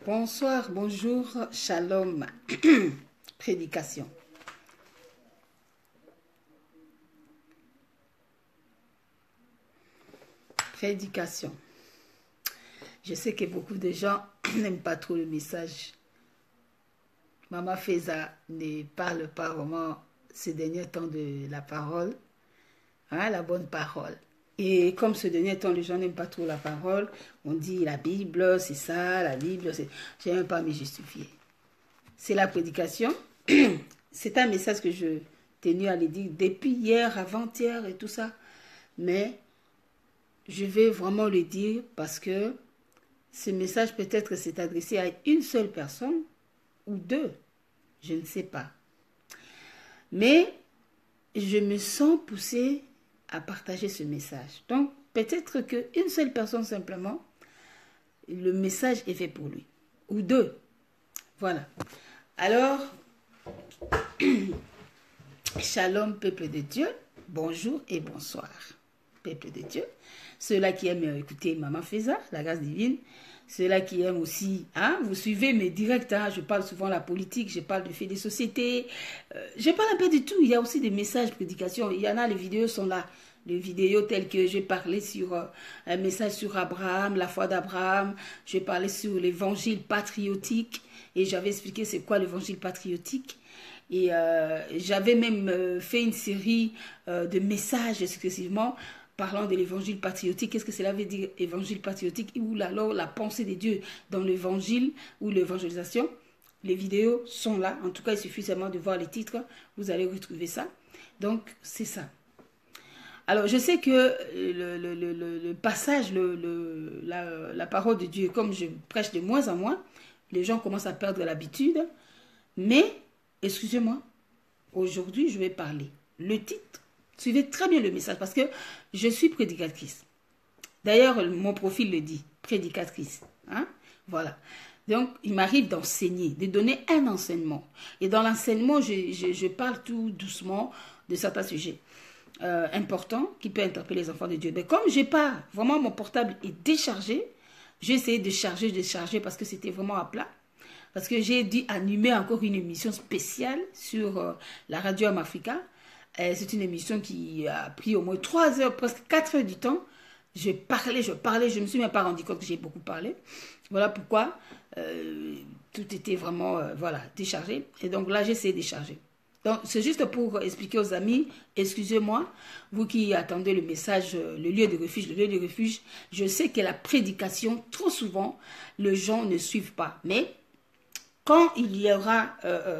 Bonsoir, bonjour, shalom. Prédication. Prédication. Je sais que beaucoup de gens n'aiment pas trop le message. Maman Feza ne parle pas vraiment ces derniers temps de la parole, hein, la bonne parole. Et comme ce dernier temps, les gens n'aiment pas trop la parole, on dit la Bible, c'est ça, la Bible, c'est... Je n'aime pas me justifier. C'est la prédication. C'est un message que je tenais à le dire depuis hier, avant-hier et tout ça. Mais je vais vraiment le dire parce que ce message peut-être s'est adressé à une seule personne ou deux. Je ne sais pas. Mais je me sens poussée à partager ce message. Donc, peut-être qu'une seule personne simplement, le message est fait pour lui. Ou deux. Voilà. Alors, shalom, peuple de Dieu. Bonjour et bonsoir, peuple de Dieu. Ceux-là qui aiment écouter Maman Feza, la grâce divine. Ceux-là qui aiment aussi, hein, vous suivez mes directs, hein, je parle souvent de la politique, je parle du fait des sociétés, je parle un peu de tout. Il y a aussi des messages, prédications, il y en a, les vidéos sont là. Les vidéos telles que j'ai parlé sur un message sur Abraham, la foi d'Abraham, j'ai parlé sur l'évangile patriotique et j'avais expliqué c'est quoi l'évangile patriotique. Et j'avais même fait une série de messages exclusivement parlant de l'évangile patriotique. Qu'est-ce que cela veut dire, évangile patriotique? Ou alors la pensée de Dieu dans l'évangile ou l'évangélisation. Les vidéos sont là. En tout cas, il suffit seulement de voir les titres. Vous allez retrouver ça. Donc, c'est ça. Alors, je sais que le passage, la parole de Dieu, comme je prêche de moins en moins, les gens commencent à perdre l'habitude. Mais, excusez-moi, aujourd'hui, je vais parler. Le titre, suivez très bien le message parce que je suis prédicatrice. D'ailleurs, mon profil le dit, prédicatrice. Hein? Voilà. Donc, il m'arrive d'enseigner, de donner un enseignement. Et dans l'enseignement, je parle tout doucement de certains sujets importants qui peuvent interpeller les enfants de Dieu. Mais comme j'ai pas, vraiment mon portable est déchargé, j'ai essayé de charger parce que c'était vraiment à plat. Parce que j'ai dû animer encore une émission spéciale sur la radio Africa. C'est une émission qui a pris au moins 3 heures, presque 4 heures du temps. Je parlais, je ne me suis même pas rendu compte que j'ai beaucoup parlé. Voilà pourquoi tout était vraiment voilà, déchargé. Et donc là, j'ai essayé de décharger. Donc, c'est juste pour expliquer aux amis, excusez-moi, vous qui attendez le message, le lieu de refuge, je sais que la prédication, trop souvent, les gens ne suivent pas. Mais quand il y aura,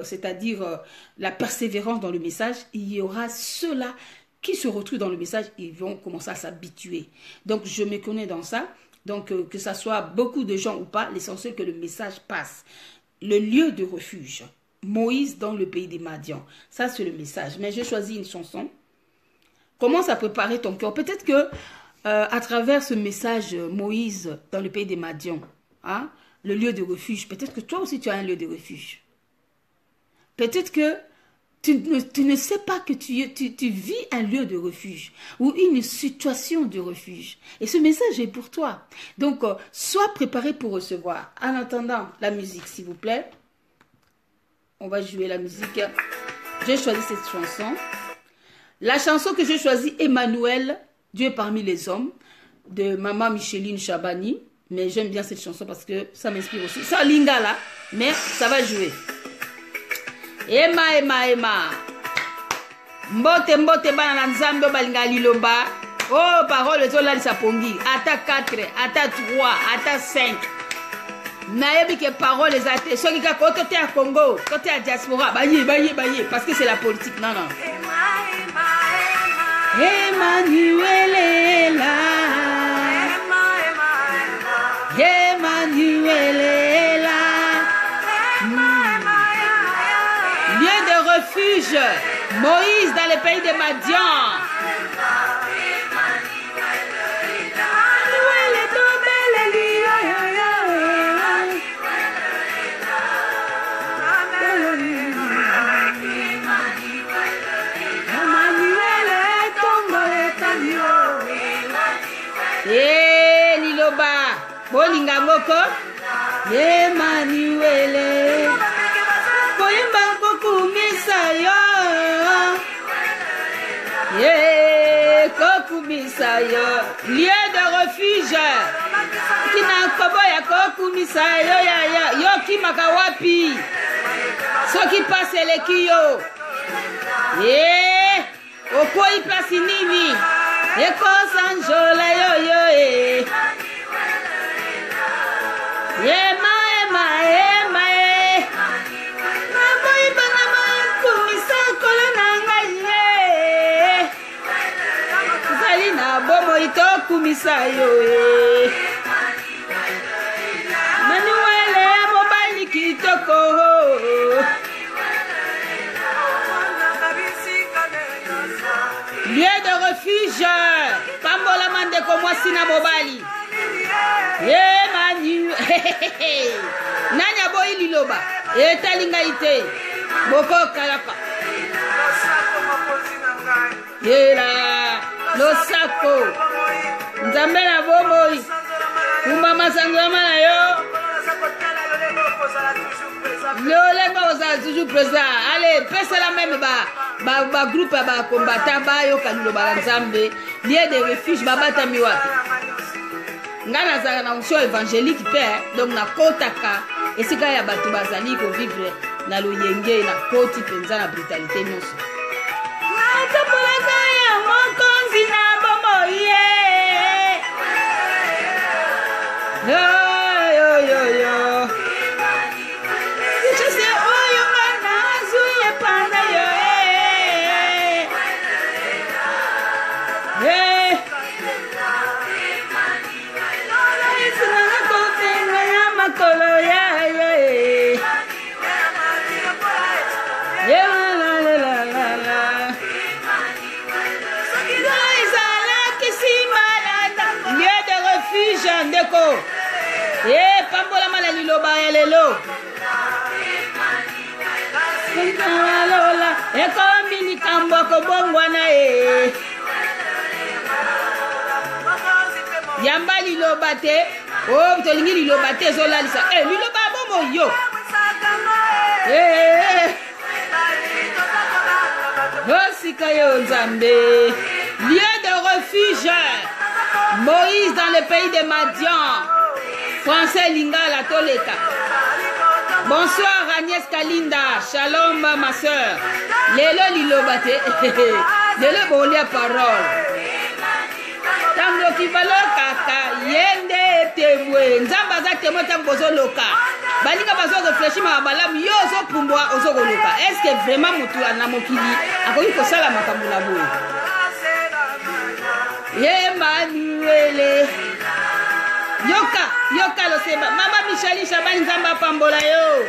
c'est-à-dire la persévérance dans le message, il y aura ceux-là qui se retrouvent dans le message, ils vont commencer à s'habituer. Donc, je me connais dans ça. Donc, que ça soit beaucoup de gens ou pas, l'essentiel que le message passe. Le lieu de refuge. Moïse dans le pays des Madians. Ça, c'est le message. Mais j'ai choisi une chanson. Commence à préparer ton cœur. Peut-être que à travers ce message, Moïse dans le pays des Madians, hein, le lieu de refuge, peut-être que toi aussi tu as un lieu de refuge. Peut-être que tu ne sais pas que tu vis un lieu de refuge ou une situation de refuge. Et ce message est pour toi. Donc, sois préparé pour recevoir. En attendant, la musique, s'il vous plaît. On va jouer la musique. J'ai choisi cette chanson. La chanson que j'ai choisie, Emmanuel, Dieu parmi les hommes, de Maman Micheline Chabani. Mais j'aime bien cette chanson parce que ça m'inspire aussi. C'est un lingala, mais ça va jouer. Ema, ema, ema. Mbote, mbote, bana nzambe balinga liloba. Oh, parole, zola lisapongi. Ata 4, ata 3, ata 5. Nayebi que parole les athées. Ceux qui ont côté à Congo, côté à diaspora, baye, parce que c'est la politique. Non, non. Emmanuel est là. Emmanuel est là. Lieu de refuge. Moïse dans le pays de Madian. Liloba, bolinga moko, Emmanuel koyemba kokumisa yo kokumisa yo lieu de refuge kina koboya kokumisa yo yo kimaka wapi soki pase eleki yo okoyi place nini ekosanjola yo Ema naboyi bana makumisa kolo na ngai zali na bomoi tokumisa yo Manuel mobali kitoko lieu de refuge pambola mandeko mwasi na mobali nani aboyi liloba etali ngai te bokokalaka yela losako nzambe na bomoi kumba masanzama na yo lolenga ozala toujours présent allez pesela même ba groupe ba combattant bayoka liloba la nzambe lieu de refuge babatami wapi nga nazala na onction évangélique pe donc nakotaka esika ya bato bazali kovivre na loyenge nakoti mpenza na brutalité nyonso natambolaka ya mokonzi na bomoi yo ichese oyo nga nazwi epanda yo ndeko pambola mala liloba ya lelo ekomi likambo kobongwana yamba liloba te tolingi liloba te ezolalisa liloba ya bomo yo osika yo nzambe lieu de refuge Moïse dans le pays de Madian. Français Lingala Toleka. Bonsoir Agnès Kalinda. Shalom ma soeur. Lelo lilobate. Lelo bolia parole. Tango kibalo kaka yende temwe. Nzamba za temwe tango bozo loka. Balinga bazo réfléchir ma balamu yo zo pumbwa ozo loka. Est-ce que vraiment mutu na mokili akoki kosala makambo na boye? Emmanuel yoka loseba mama Micheli Shabani nzamba pambola yo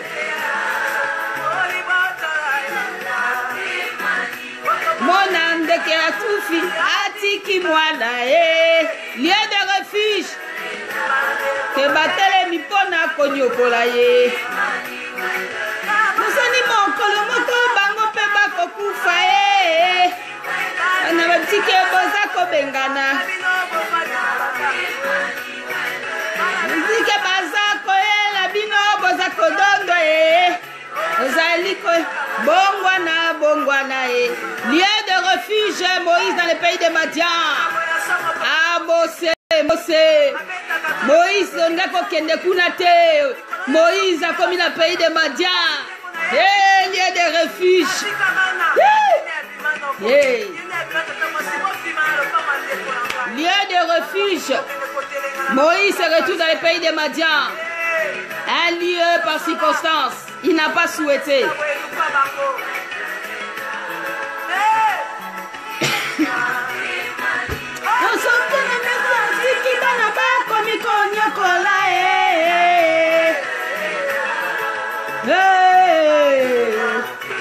mona ndeke atufi atiki mwana lieu de refuge ke batelemi mpona konyokola ye mosani mokolo moko bango mpe bakokufa na batike boza kobengana ndike baza koyela bino boza kodondo ozali bongwana lieu de refuge Moïse dans le pays de Madian Moïse ondako kende kuna te Moïse akomi na pays de Madian lieu de refuge lieu de refuge Moïse se retrouve dans le pays de Madian. Un lieu par circonstance. Il n'a pas souhaité.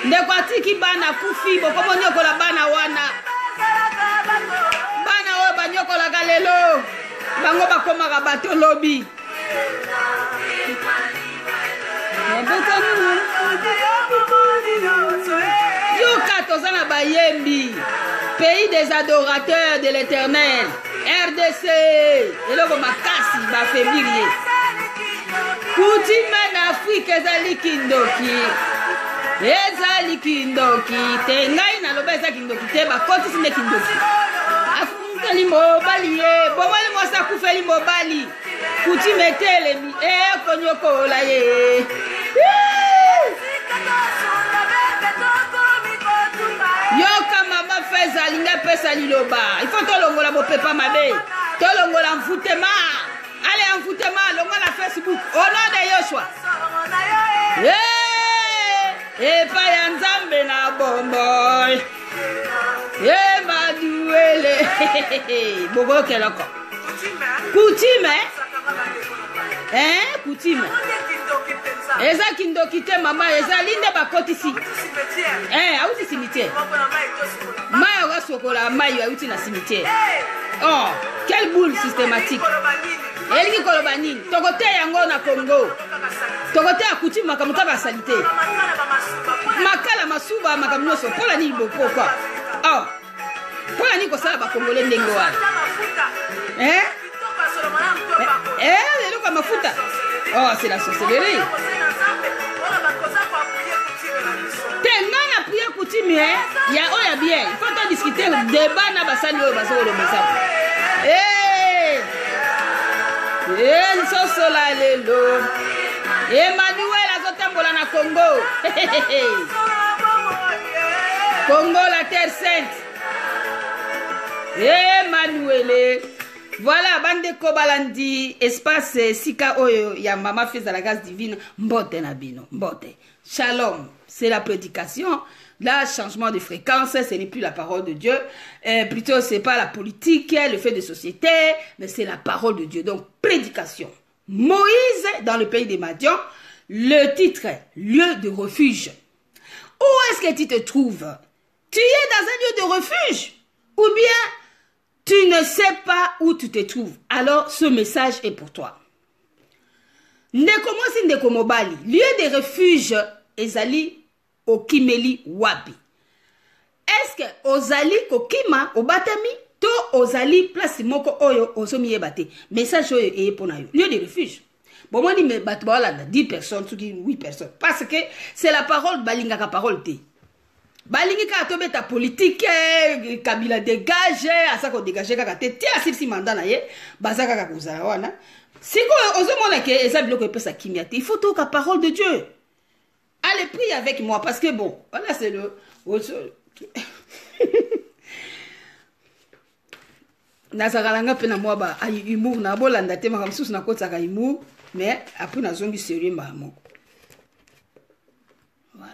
Ndekwatiki bana kufi bokomo nyokola bana wana bana oyo banyokolaka lelo bango bakomaka bato lobi yoka toza na bayembi pays des adorateurs de l'éternel RDC eloko makasi bafembirie Coutume en Afrique ezali kindoki. Ezali kindoki. Te ngai na loba ezali kindoki te bakoti sine kindoki. Afukeli mobali ye. Bomole mosa kufeli mobali. Coutume telemi. Konyoko la ye. Yoka mama Feza linga pesa liloba. Il faut tolongola bo pepa mabe. Tolongola mfutema. Allez mfutema longola Facebook. Au nom de Yoshua. Pa ya nzambe na bomboy. Maduele. Bogo keloko. Coutume. Coutume. Eza kindoki te mama, eza linde bakoti si. Auti cimetière. Maya wa sokola mayo auti na cimetière. Oh, quelle boule systématique. Eliki kolobani, tokote yango na Congo. Tokote akuti makamuta ba salite. Makala masuba makamnyoso pola ni bo pourquoi? Oh. Pola ni ko sala ba congolais ndengo wa. Le loka mafuta. Oh, c'est la sorcellerie. Tengana prière coutume, il y a oya bien. Il faut discuter débat na basani oyo basolo mesa. Sosola lelo. Emmanuel azotambola na Congo. Congo la terre sainte. Emmanuel. Voilà, bande kobalandi espace sika oyo ya mama Feza la grâce divine mbote na bino mbote. Shalom, c'est la prédication. Là, changement de fréquence, ce n'est plus la parole de Dieu. Plutôt, c'est pas la politique, le fait de société, mais c'est la parole de Dieu. Donc, prédication. Moïse, dans le pays des Madians, le titre, lieu de refuge. Où est-ce que tu te trouves? Tu es dans un lieu de refuge? Ou bien, tu ne sais pas où tu te trouves? Alors, ce message est pour toi. Nekomosi Nekomobali, lieu de refuge, ezali okimeli wapi. Est-ce que ozali kokima obatami to ozali place moko oyo ozomi yebate? Message oyo eye pona yo. Lieu de refuge. Bon, moi, je dis 10 personnes, 8 personnes. Parce que c'est la parole, balingaka parole te. Balingika tobe ta politique, Kabila dégage, asako dégage kaka te, ti asipsi mandat na ye, bazaka kaka kozala wana. Siko ozomona ke eza biloko epesa kimia te. Il faut toka parole de Dieu. Allez, prie avec moi parce que bon, voilà c'est le nazakalanga pe na moi ba humour na bolanda te makam susu na kotaka humour, mais après na zongi sérieux mamo. Voilà.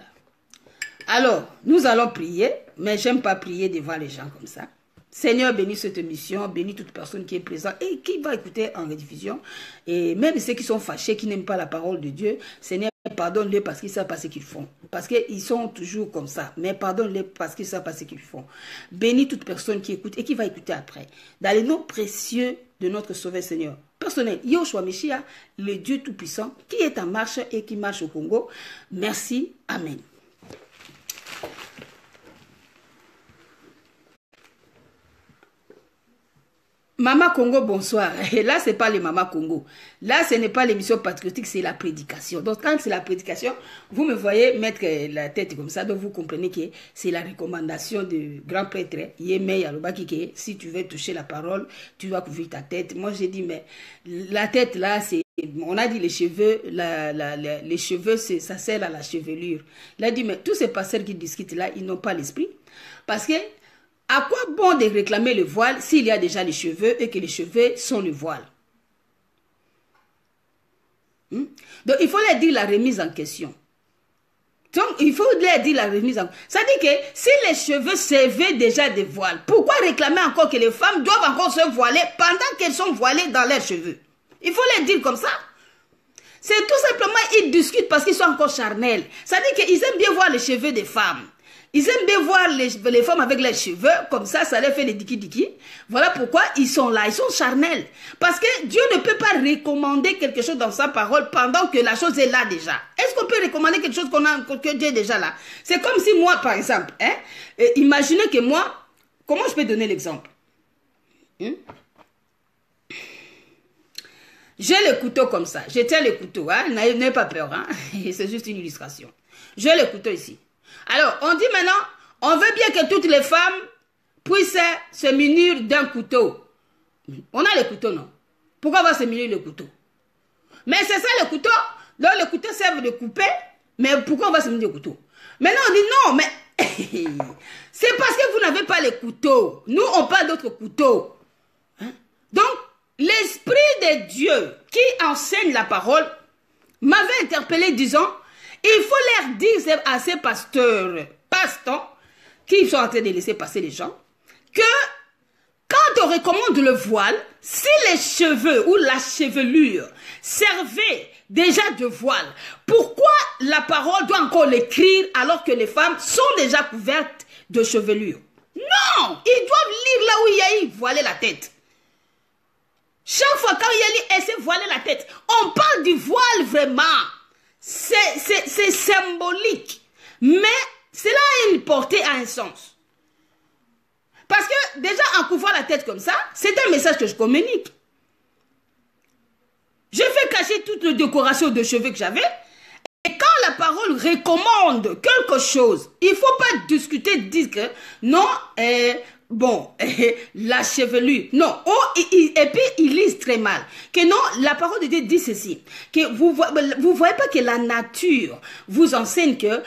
Alors, nous allons prier, mais j'aime pas prier devant les gens comme ça. Seigneur, bénis cette émission, bénis toute personne qui est présente et qui va écouter en rediffusion. Et même ceux qui sont fâchés, qui n'aiment pas la parole de Dieu, Seigneur, pardonne-les parce qu'ils savent pas ce qu'ils font. Parce qu'ils sont toujours comme ça. Mais pardonne-les parce qu'ils savent pas ce qu'ils font. Bénis toute personne qui écoute et qui va écouter après. Dans les noms précieux de notre Sauveur Seigneur. Personnel, Yoshua Messia, le Dieu Tout-Puissant, qui est en marche et qui marche au Congo. Merci. Amen. Mama Congo, bonsoir. Et là, ce n'est pas les Mama Congo. Là, ce n'est pas l'émission patriotique, c'est la prédication. Donc, quand c'est la prédication, vous me voyez mettre la tête comme ça. Donc, vous comprenez que c'est la recommandation du grand prêtre Yemei Alobaki que si tu veux toucher la parole, tu vas couvrir ta tête. Moi, j'ai dit, mais la tête, là, c'est... On a dit les cheveux, les cheveux, ça sert à la chevelure. Il a dit, mais tous ces pasteurs qui discutent là, ils n'ont pas l'esprit. Parce que à quoi bon de réclamer le voile s'il y a déjà les cheveux et que les cheveux sont le voile? Donc, il faut leur dire la remise en question. Donc, il faut leur dire la remise en question. Ça dit que si les cheveux servaient déjà des voiles, pourquoi réclamer encore que les femmes doivent encore se voiler pendant qu'elles sont voilées dans leurs cheveux? Il faut leur dire comme ça. C'est tout simplement, ils discutent parce qu'ils sont encore charnels. Ça dit qu'ils aiment bien voir les cheveux des femmes. Ils aiment bien voir les femmes avec les cheveux, comme ça leur fait les diki-diki. Voilà pourquoi ils sont là, ils sont charnels. Parce que Dieu ne peut pas recommander quelque chose dans sa parole pendant que la chose est là déjà. Est-ce qu'on peut recommander quelque chose que Dieu est déjà là? C'est comme si moi, par exemple, imaginez que moi, comment je peux donner l'exemple? J'ai le couteau comme ça. Je tiens le couteau. Hein? N'ayez pas peur. Hein? C'est juste une illustration. J'ai le couteau ici. Alors, on dit maintenant, on veut bien que toutes les femmes puissent se munir d'un couteau. On a le couteau, non? Pourquoi on va se munir le couteau? Mais c'est ça le couteau. Donc, le couteau sert de couper. Mais pourquoi on va se munir le couteau? Maintenant, on dit non, mais c'est parce que vous n'avez pas le couteau. Nous, on parle d'autres couteaux. Hein? Donc, l'Esprit de Dieu qui enseigne la parole m'avait interpellé disant, il faut leur dire à ces pasteurs qui sont en train de laisser passer les gens, que quand on recommande le voile, si les cheveux ou la chevelure servaient déjà de voile, pourquoi la parole doit encore l'écrire alors que les femmes sont déjà couvertes de chevelure? Non, ils doivent lire là où il y a eu voiler la tête. Chaque fois quand il y a eu essayer de voiler la tête, on parle du voile vraiment. C'est symbolique. Mais cela a une portée à un sens. Parce que déjà en couvrant la tête comme ça, c'est un message que je communique. Je fais cacher toute la décoration de cheveux que j'avais. Et quand la parole recommande quelque chose, il ne faut pas discuter, dire que non, la chevelure, non, et puis ils lisent très mal, que non, la parole de Dieu dit ceci, que vous voyez pas que la nature vous enseigne que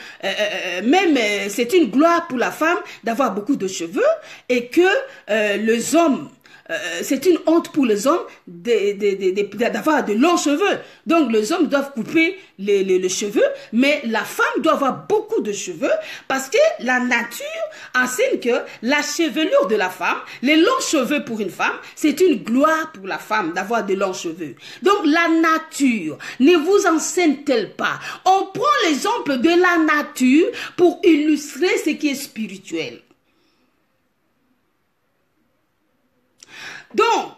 même c'est une gloire pour la femme d'avoir beaucoup de cheveux et que les hommes, c'est une honte pour les hommes d'avoir de longs cheveux. Donc les hommes doivent couper les cheveux, mais la femme doit avoir beaucoup de cheveux parce que la nature enseigne que la chevelure de la femme, les longs cheveux pour une femme, c'est une gloire pour la femme d'avoir de longs cheveux. Donc la nature ne vous enseigne-t-elle pas? On prend l'exemple de la nature pour illustrer ce qui est spirituel. Donc,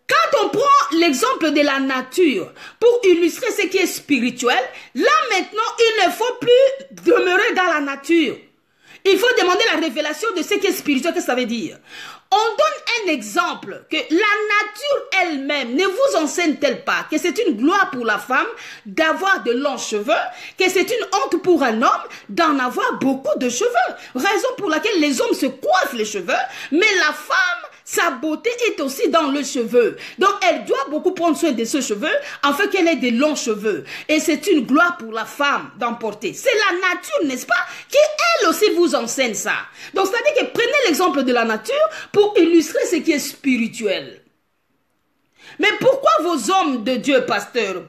quand on prend l'exemple de la nature pour illustrer ce qui est spirituel, là maintenant, il ne faut plus demeurer dans la nature. Il faut demander la révélation de ce qui est spirituel, qu'est-ce que ça veut dire? On donne un exemple que la nature elle-même ne vous enseigne-t-elle pas que c'est une gloire pour la femme d'avoir de longs cheveux, que c'est une honte pour un homme d'en avoir beaucoup de cheveux, raison pour laquelle les hommes se coiffent les cheveux, mais la femme, sa beauté est aussi dans le cheveu. Donc, elle doit beaucoup prendre soin de ses cheveux afin qu'elle ait des longs cheveux. Et c'est une gloire pour la femme d'en porter. C'est la nature, n'est-ce pas, qui elle aussi vous enseigne ça. Donc, c'est-à-dire que prenez l'exemple de la nature pour illustrer ce qui est spirituel. Mais pourquoi vos hommes de Dieu, pasteurs,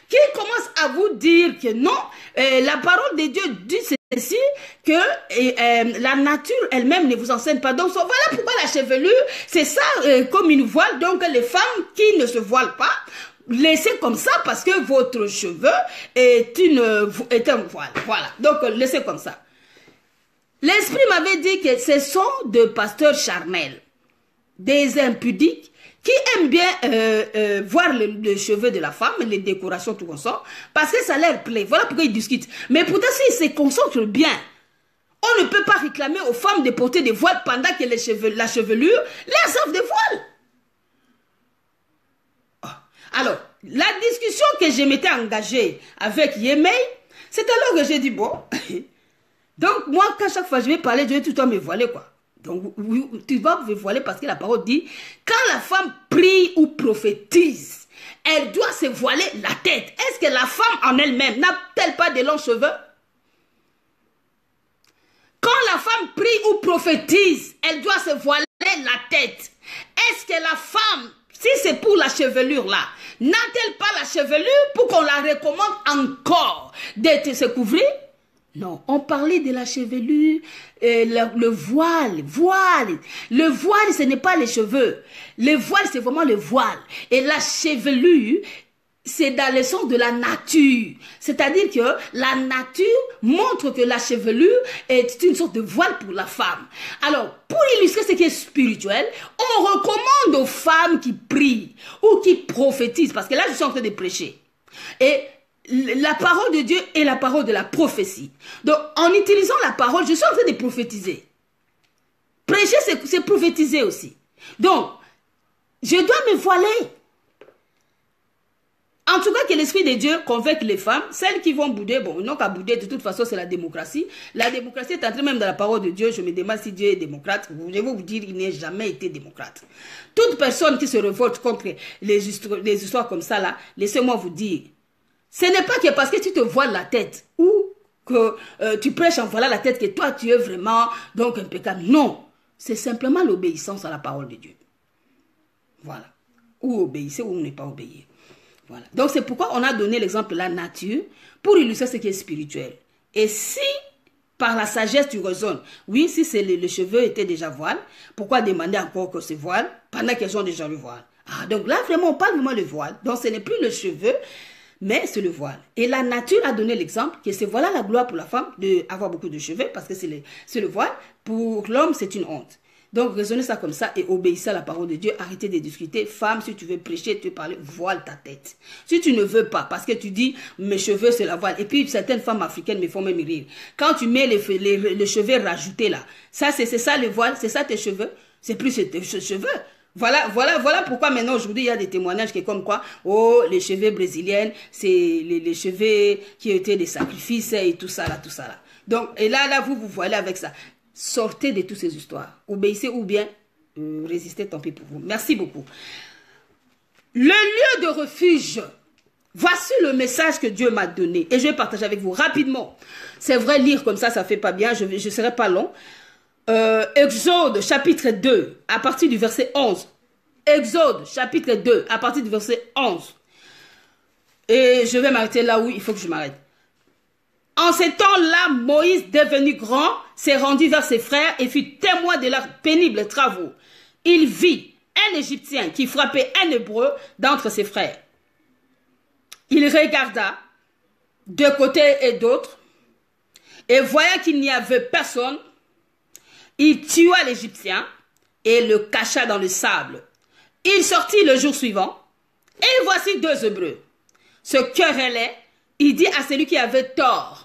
qui commencent à vous dire que non, la parole de Dieu dit ceci, que la nature elle-même ne vous enseigne pas. Donc voilà pourquoi la chevelure, c'est ça comme une voile. Donc les femmes qui ne se voilent pas, laissez comme ça parce que votre cheveu est un voile. Voilà, donc laissez comme ça. L'Esprit m'avait dit que ce sont des pasteurs charnels, des impudiques, qui aiment bien voir les cheveux de la femme, les décorations, tout comme ça, parce que ça leur plaît. Voilà pourquoi ils discutent. Mais pourtant, s'ils se concentrent bien, on ne peut pas réclamer aux femmes de porter des voiles pendant que la chevelure leur serve de voile. Oh. Alors, la discussion que je m'étais engagée avec Yemei, c'est alors que j'ai dit, bon, donc moi, quand chaque fois je vais parler, je vais tout le temps me voiler, quoi. Donc, tu vas vous voiler parce que la parole dit, quand la femme prie ou prophétise, elle doit se voiler la tête. Est-ce que la femme en elle-même n'a-t-elle pas de longs cheveux? Quand la femme prie ou prophétise, elle doit se voiler la tête. Est-ce que la femme, si c'est pour la chevelure là, n'a-t-elle pas la chevelure pour qu'on la recommande encore de se couvrir? Non, on parlait de la chevelure, le voile. Le voile, ce n'est pas les cheveux. Le voile, c'est vraiment le voile. Et la chevelure, c'est dans le sens de la nature. C'est-à-dire que la nature montre que la chevelure est une sorte de voile pour la femme. Alors, pour illustrer ce qui est spirituel, on recommande aux femmes qui prient ou qui prophétisent, parce que là, je suis en train de prêcher. Et la parole de Dieu est la parole de la prophétie. Donc, en utilisant la parole, je suis en train de prophétiser. Prêcher, c'est prophétiser aussi. Donc, je dois me voiler. En tout cas, que l'Esprit de Dieu convainque les femmes, celles qui vont bouder, bon, ils n'ont qu'à bouder, de toute façon, c'est la démocratie. La démocratie est entrée même dans la parole de Dieu. Je me demande si Dieu est démocrate. Je vais vous dire, il n'a jamais été démocrate. Toute personne qui se révolte contre les histoires comme ça, là, laissez-moi vous dire, ce n'est pas que parce que tu te voiles la tête ou que tu prêches en voilant la tête que toi, tu es vraiment donc impeccable. Non, c'est simplement l'obéissance à la parole de Dieu. Voilà. Ou obéissez ou ne pas obéir. Voilà. Donc c'est pourquoi on a donné l'exemple de la nature pour illustrer ce qui est spirituel. Et si par la sagesse tu raisonnes, oui, si le cheveu était déjà voile, pourquoi demander encore que c'est voile pendant qu'elles ont déjà le voile? Ah, donc là vraiment on parle vraiment le voile. Donc ce n'est plus le cheveu, mais c'est le voile. Et la nature a donné l'exemple que c'est voilà la gloire pour la femme d'avoir beaucoup de cheveux parce que c'est le voile. Pour l'homme c'est une honte. Donc, raisonnez ça comme ça et obéissez à la parole de Dieu. Arrêtez de discuter. Femme, si tu veux prêcher, tu veux parler, voile ta tête. Si tu ne veux pas, parce que tu dis, mes cheveux, c'est la voile. Et puis, certaines femmes africaines me font même rire. Quand tu mets les cheveux rajoutés là, ça, c'est ça le voile, c'est ça tes cheveux. C'est plus tes cheveux. Voilà pourquoi maintenant, aujourd'hui, il y a des témoignages qui est comme quoi, oh, les cheveux brésiliennes, c'est les cheveux qui étaient des sacrifices et tout ça là. Donc, et là, vous voilez avec ça. Sortez de toutes ces histoires. Obéissez ou bien résistez, tant pis pour vous. Merci beaucoup. Le lieu de refuge. Voici le message que Dieu m'a donné. Et je vais partager avec vous rapidement. C'est vrai, lire comme ça fait pas bien. Je ne serai pas long. Exode chapitre 2, à partir du verset 11. Exode chapitre 2, à partir du verset 11. Et je vais m'arrêter là où il faut que je m'arrête. En ces temps-là, Moïse, devenu grand, s'est rendu vers ses frères et fut témoin de leurs pénibles travaux. Il vit un Égyptien qui frappait un Hébreu d'entre ses frères. Il regarda de côté et d'autre, et voyant qu'il n'y avait personne, il tua l'Égyptien et le cacha dans le sable. Il sortit le jour suivant, et voici deux Hébreux. Se querellaient, il dit à celui qui avait tort,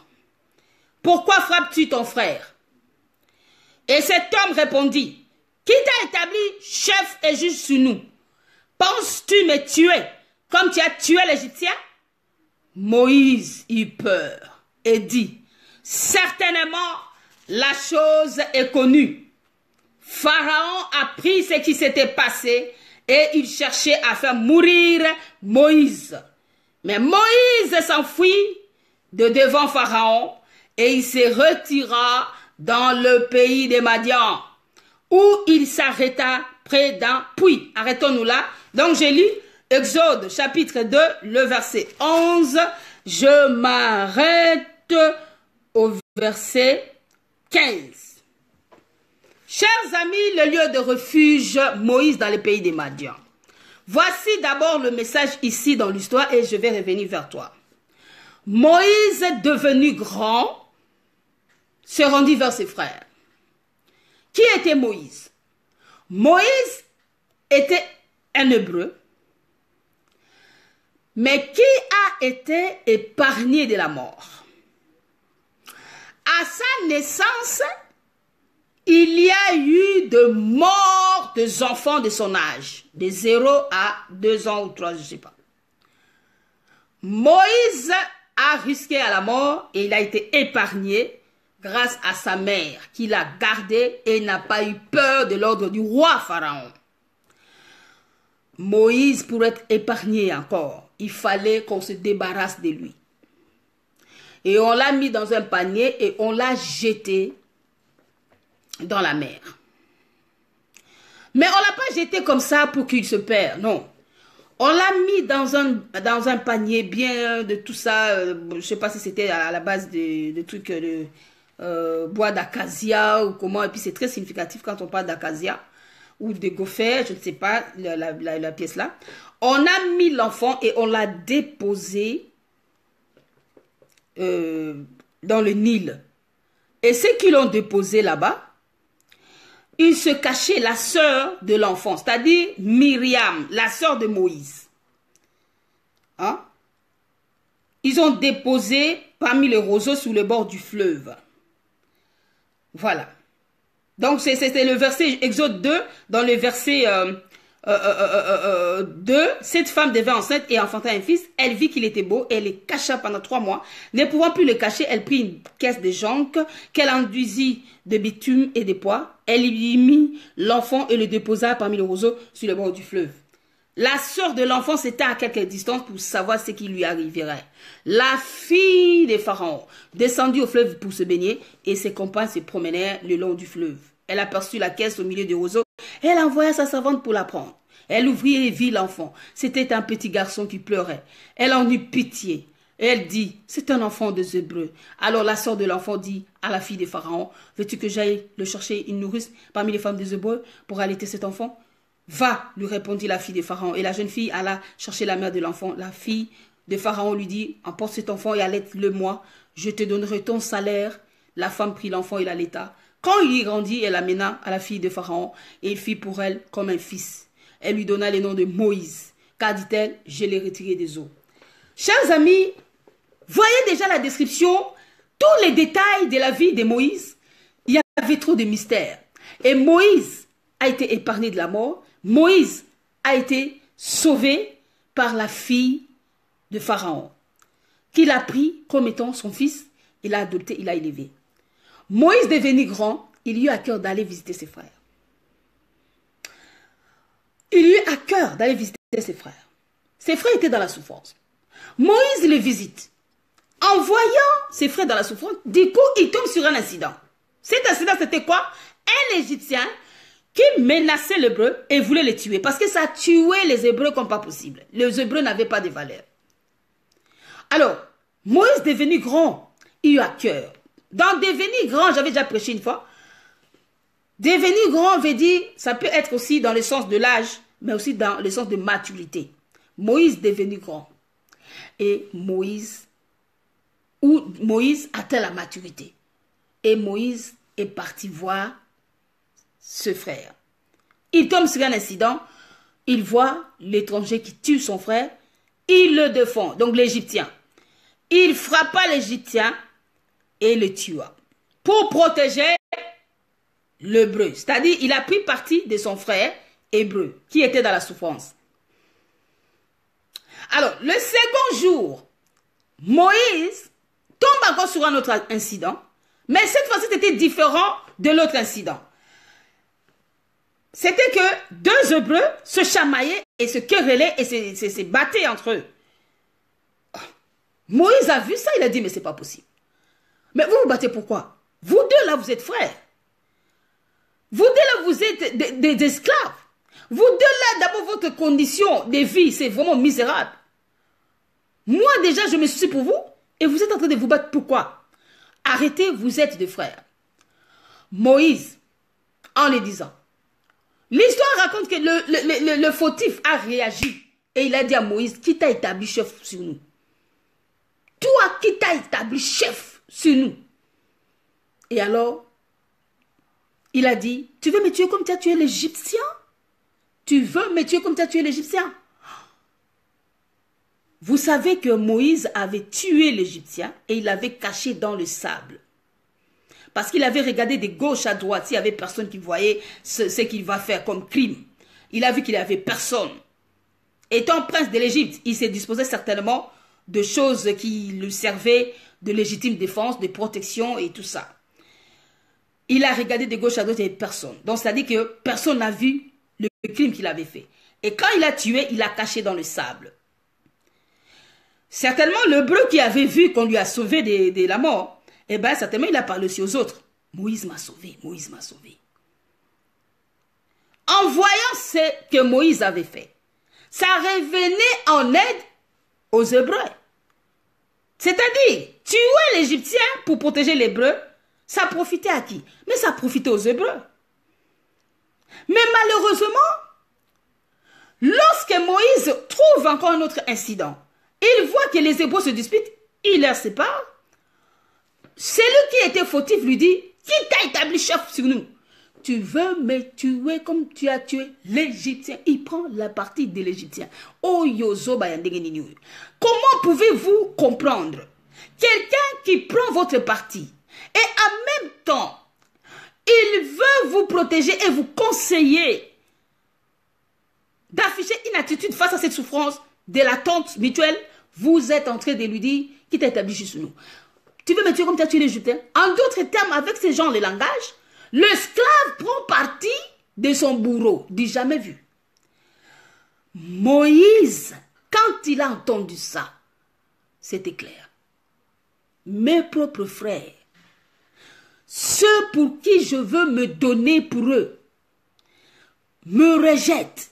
« Pourquoi frappes-tu ton frère ?» Et cet homme répondit, « Qui t'a établi chef et juge sur nous? Penses-tu me tuer comme tu as tué l'Égyptien ?» Moïse eut peur et dit, « Certainement, la chose est connue. Pharaon a appris ce qui s'était passé et il cherchait à faire mourir Moïse. Mais Moïse s'enfuit de devant Pharaon et il se retira dans le pays des Madians, où il s'arrêta près d'un puits. Arrêtons-nous là. Donc j'ai lu Exode chapitre 2, le verset 11. Je m'arrête au verset 15. Chers amis, le lieu de refuge, Moïse dans le pays des Madians. Voici d'abord le message ici dans l'histoire et je vais revenir vers toi. Moïse, devenu grand, se rendit vers ses frères. Qui était Moïse? Moïse était un Hébreu, mais qui a été épargné de la mort. À sa naissance, il y a eu de morts des enfants de son âge, de 0 à 2 ans ou 3, je ne sais pas. Moïse a risqué à la mort et il a été épargné grâce à sa mère qui l'a gardé et n'a pas eu peur de l'ordre du roi Pharaon. Moïse, pour être épargné encore, il fallait qu'on se débarrasse de lui. Et on l'a mis dans un panier et on l'a jeté dans la mer. Mais on ne l'a pas jeté comme ça pour qu'il se perd, non. On l'a mis dans un panier bien de tout ça, je ne sais pas si c'était à la base de trucs de bois d'acacia ou comment, et puis c'est très significatif quand on parle d'acacia ou de gopher, je ne sais pas, la pièce là. On a mis l'enfant et on l'a déposé dans le Nil. Et ceux qui l'ont déposé là-bas, ils se cachaient la sœur de l'enfant, c'est-à-dire Myriam, la sœur de Moïse. Hein? Ils ont déposé parmi les roseaux sur le bord du fleuve. Voilà. Donc, c'était le verset Exode 2, dans le verset cette femme devint enceinte et enfanta un fils. Elle vit qu'il était beau et elle le cacha pendant 3 mois. Ne pouvant plus le cacher, elle prit une caisse de jonc qu'elle enduisit de bitume et de pois. Elle y mit l'enfant et le déposa parmi les roseaux sur le bord du fleuve. La sœur de l'enfant s'était à quelque distance pour savoir ce qui lui arriverait. La fille de Pharaon descendit au fleuve pour se baigner et ses compagnes se promenèrent le long du fleuve. Elle aperçut la caisse au milieu des roseaux. Elle envoya sa servante pour la prendre. Elle ouvrit et vit l'enfant. C'était un petit garçon qui pleurait. Elle en eut pitié. Elle dit, c'est un enfant des Hébreux. Alors la sœur de l'enfant dit à la fille de Pharaon, veux-tu que j'aille le chercher une nourrice parmi les femmes des Hébreux pour allaiter cet enfant? Va, lui répondit la fille de Pharaon. Et la jeune fille alla chercher la mère de l'enfant. La fille de Pharaon lui dit, emporte cet enfant et allaite-le-moi. Je te donnerai ton salaire. La femme prit l'enfant et l'allaita. Quand il y grandit, elle l'amena à la fille de Pharaon et il fit pour elle comme un fils. Elle lui donna le nom de Moïse, car dit-elle, je l'ai retiré des eaux. Chers amis, voyez déjà la description, tous les détails de la vie de Moïse. Il y avait trop de mystères. Et Moïse a été épargné de la mort. Moïse a été sauvé par la fille de Pharaon, qu'il a pris comme étant son fils, il l'a adopté, il l'a élevé. Moïse devenu grand, il eut à cœur d'aller visiter ses frères. Il eut à cœur d'aller visiter ses frères. Ses frères étaient dans la souffrance. Moïse les visite. En voyant ses frères dans la souffrance, du coup, il tombe sur un incident. Cet incident, c'était quoi? Un Égyptien qui menaçait l'Hébreu et voulait les tuer. Parce que ça tuait les Hébreux comme pas possible. Les Hébreux n'avaient pas de valeur. Alors, Moïse devenu grand, il eut à cœur. Dans devenir grand, j'avais déjà prêché une fois. Devenir grand veut dire, ça peut être aussi dans le sens de l'âge, mais aussi dans le sens de maturité. Moïse devenu grand. Et Moïse atteint la maturité. Et Moïse est parti voir ce frère. Il tombe sur un incident. Il voit l'étranger qui tue son frère. Il le défend, donc l'Égyptien. Il frappa l'Égyptien et le tua pour protéger l'Hébreu. C'est-à-dire, il a pris parti de son frère hébreu qui était dans la souffrance. Alors, le second jour, Moïse tombe encore sur un autre incident, mais cette fois-ci, c'était différent de l'autre incident. C'était que 2 Hébreux se chamaillaient et se querellaient et se battaient entre eux. Moïse a vu ça, il a dit, mais c'est pas possible. Mais vous vous battez pourquoi? Vous deux là, vous êtes frères. Vous deux là, vous êtes des esclaves. Vous deux là, d'abord, votre condition de vie, c'est vraiment misérable. Moi déjà, je me soucie pour vous et vous êtes en train de vous battre. Pourquoi? Arrêtez, vous êtes des frères. Moïse, en le disant, l'histoire raconte que le fautif a réagi et il a dit à Moïse, qui t'a établi chef sur nous? Toi qui t'as établi chef sur nous. Et alors, il a dit, tu veux me tuer comme tu as tué l'Égyptien? Tu veux me tuer comme tu as tué l'Égyptien? Vous savez que Moïse avait tué l'Égyptien et il l'avait caché dans le sable. Parce qu'il avait regardé de gauche à droite, il n'y avait personne qui voyait ce qu'il va faire comme crime. Il a vu qu'il n'y avait personne. Étant prince de l'Égypte, il s'est disposé certainement de choses qui lui servaient de légitime défense, de protection et tout ça. Il a regardé de gauche à droite, il n'y avait personne. Donc, c'est-à-dire que personne n'a vu le crime qu'il avait fait. Et quand il a tué, il l'a caché dans le sable. Certainement, l'Hébreu qui avait vu qu'on lui a sauvé de la mort, eh bien, certainement, il a parlé aussi aux autres. Moïse m'a sauvé, Moïse m'a sauvé. En voyant ce que Moïse avait fait, ça revenait en aide aux Hébreux. C'est-à-dire, tuer l'Égyptien pour protéger l'Hébreu, ça profitait à qui? Mais ça profitait aux Hébreux. Mais malheureusement, lorsque Moïse trouve encore un autre incident, il voit que les Hébreux se disputent, il les sépare. Celui qui était fautif lui dit, qui t'a établi chef sur nous? Tu veux me tuer comme tu as tué l'Égyptien. Il prend la partie de l'Égyptien. Oh, yozo bayandengeni. Comment pouvez-vous comprendre quelqu'un qui prend votre parti et en même temps, il veut vous protéger et vous conseiller d'afficher une attitude face à cette souffrance de l'attente mutuelle, vous êtes en train de lui dire qui t'a établi juste nous. Tu veux me tuer comme tu as tué l'Égyptien? En d'autres termes, avec ces gens, les langages, l'esclave prend parti de son bourreau. Du jamais vu. Moïse, quand il a entendu ça, c'était clair. Mes propres frères, ceux pour qui je veux me donner pour eux, me rejettent,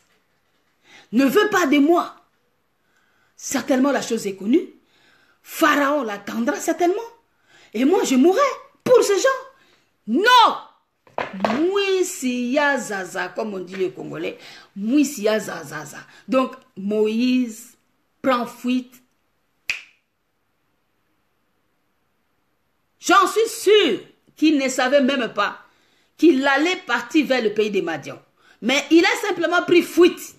ne veut pas de moi. Certainement la chose est connue. Pharaon l'attendra certainement. Et moi je mourrai pour ces gens. Non! Mouissiya zaza, comme on dit les Congolais. Mouissiya zazaza. Donc Moïse prend fuite. J'en suis sûr qu'il ne savait même pas qu'il allait partir vers le pays des Madians. Mais il a simplement pris fuite.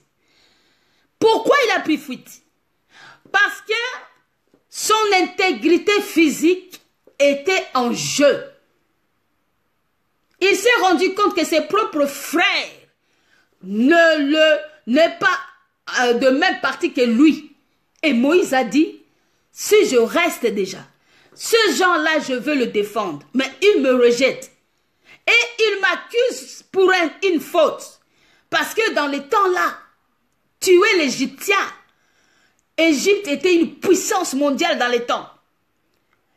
Pourquoi il a pris fuite? Parce que son intégrité physique était en jeu. Il s'est rendu compte que ses propres frères n'est pas de même parti que lui. Et Moïse a dit, si je reste déjà, ce genre-là, je veux le défendre, mais il me rejette. Et il m'accuse pour une faute. Parce que dans les temps-là, tuer l'Égyptien, Égypte était une puissance mondiale dans les temps.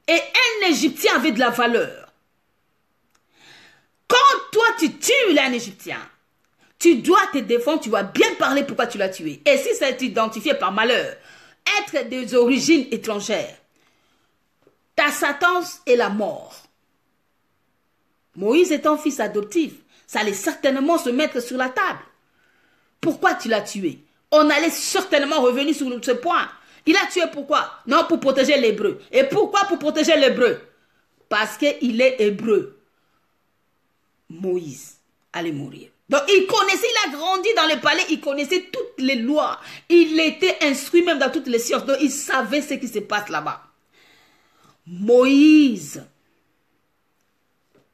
Et un Égyptien avait de la valeur. Quand toi tu tues un Égyptien, tu dois te défendre, tu dois bien parler pourquoi tu l'as tué. Et si ça est identifié par malheur, être des origines étrangères, ta sentence est la mort. Moïse étant fils adoptif, ça allait certainement se mettre sur la table. Pourquoi tu l'as tué? On allait certainement revenir sur ce point. Il a tué pourquoi? Non, pour protéger l'hébreu. Et pourquoi pour protéger l'hébreu? Parce qu'il est hébreu. Moïse allait mourir. Donc il connaissait, il a grandi dans le palais, il connaissait toutes les lois. Il était instruit même dans toutes les sciences. Donc il savait ce qui se passe là-bas. Moïse,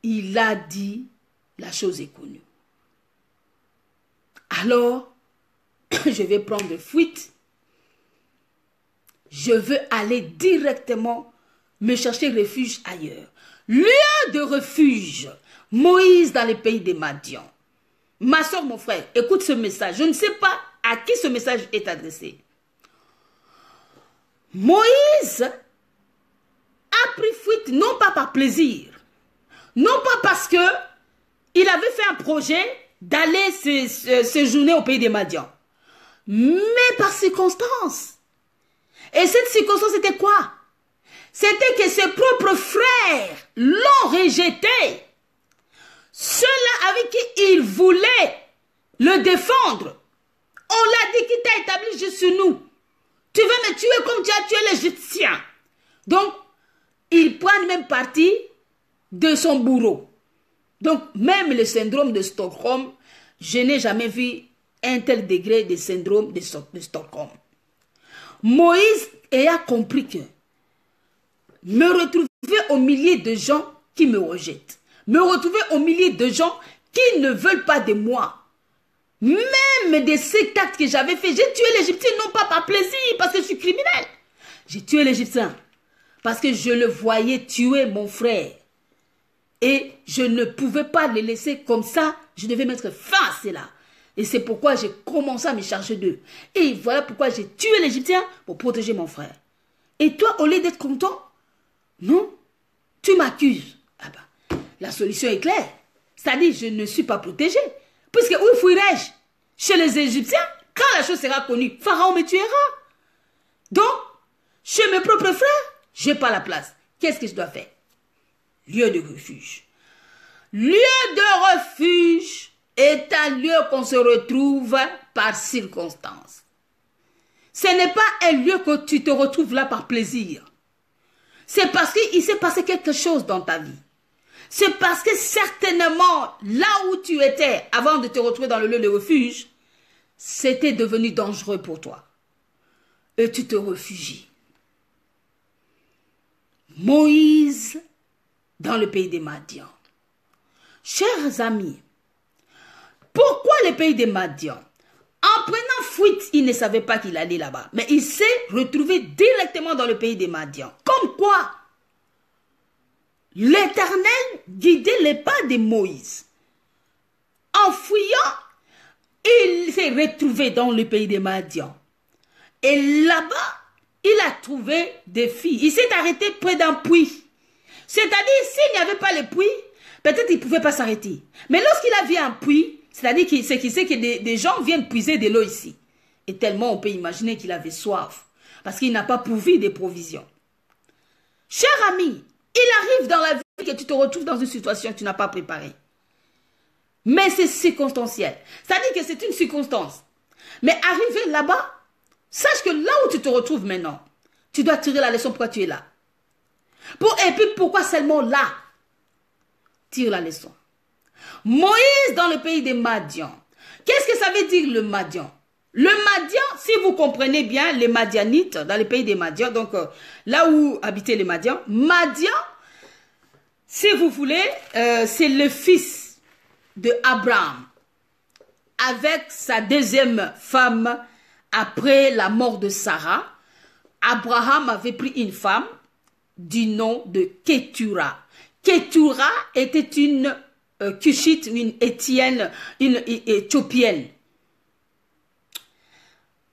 il a dit, la chose est connue. Alors, je vais prendre fuite. Je veux aller directement me chercher refuge ailleurs. Lieu de refuge, Moïse dans les pays des Madians. Ma soeur, mon frère, écoute ce message. Je ne sais pas à qui ce message est adressé. Moïse a pris fuite non pas par plaisir, non pas parce que il avait fait un projet d'aller séjourner au pays des Madians, mais par circonstance. Et cette circonstance c'était quoi? C'était que ses propres frères l'ont rejeté. Ceux-là avec qui il voulait le défendre, on l'a dit qu'il t'a établi juste sur nous. Tu veux me tuer comme tu as tué l'Égyptien. Donc, il prend même parti de son bourreau. Donc, même le syndrome de Stockholm, je n'ai jamais vu un tel degré de syndrome de Stockholm. Moïse a compris que me retrouver au milieu de gens qui me rejettent, me retrouver au milieu de gens qui ne veulent pas de moi, même de ces actes que j'avais fait, j'ai tué l'Égyptien non pas par plaisir, parce que je suis criminel. J'ai tué l'Égyptien parce que je le voyais tuer mon frère. Et je ne pouvais pas le laisser comme ça, je devais mettre fin à cela. Et c'est pourquoi j'ai commencé à me charger d'eux. Et voilà pourquoi j'ai tué l'Égyptien pour protéger mon frère. Et toi, au lieu d'être content, non, tu m'accuses. Ah ben, la solution est claire. C'est-à-dire, je ne suis pas protégé. Puisque où fuirai-je? Chez les Égyptiens, quand la chose sera connue, Pharaon me tuera. Donc, chez mes propres frères, je n'ai pas la place. Qu'est-ce que je dois faire? Lieu de refuge. Lieu de refuge est un lieu qu'on se retrouve par circonstance. Ce n'est pas un lieu que tu te retrouves là par plaisir. C'est parce qu'il s'est passé quelque chose dans ta vie. C'est parce que certainement, là où tu étais avant de te retrouver dans le lieu de refuge, c'était devenu dangereux pour toi. Et tu te réfugies. Moïse dans le pays des Madians. Chers amis, pourquoi le pays des Madians? En prenant fuite, il ne savait pas qu'il allait là-bas. Mais il s'est retrouvé directement dans le pays des Madians. Comme quoi, l'Éternel guidait les pas de Moïse. En fuyant, il s'est retrouvé dans le pays des Madians. Et là-bas, il a trouvé des filles. Il s'est arrêté près d'un puits. C'est-à-dire, s'il n'y avait pas le puits, peut-être il ne pouvait pas s'arrêter. Mais lorsqu'il a vu un puits, c'est-à-dire qu'il sait que des gens viennent puiser de l'eau ici. Et tellement on peut imaginer qu'il avait soif. Parce qu'il n'a pas pourvu des provisions. Cher ami, il arrive dans la vie que tu te retrouves dans une situation que tu n'as pas préparée. Mais c'est circonstanciel. C'est-à-dire que c'est une circonstance. Mais arriver là-bas, sache que là où tu te retrouves maintenant, tu dois tirer la leçon pourquoi tu es là. Et puis pourquoi seulement là? Tire la leçon. Moïse dans le pays des Madians. Qu'est-ce que ça veut dire le Madian? Le Madian, si vous comprenez bien, les Madianites dans le pays des Madians, donc là où habitaient les Madians, Madian, si vous voulez, c'est le fils de Abraham avec sa deuxième femme après la mort de Sarah. Abraham avait pris une femme du nom de Ketura. Ketura était une Cushite, une Étienne, une Éthiopienne.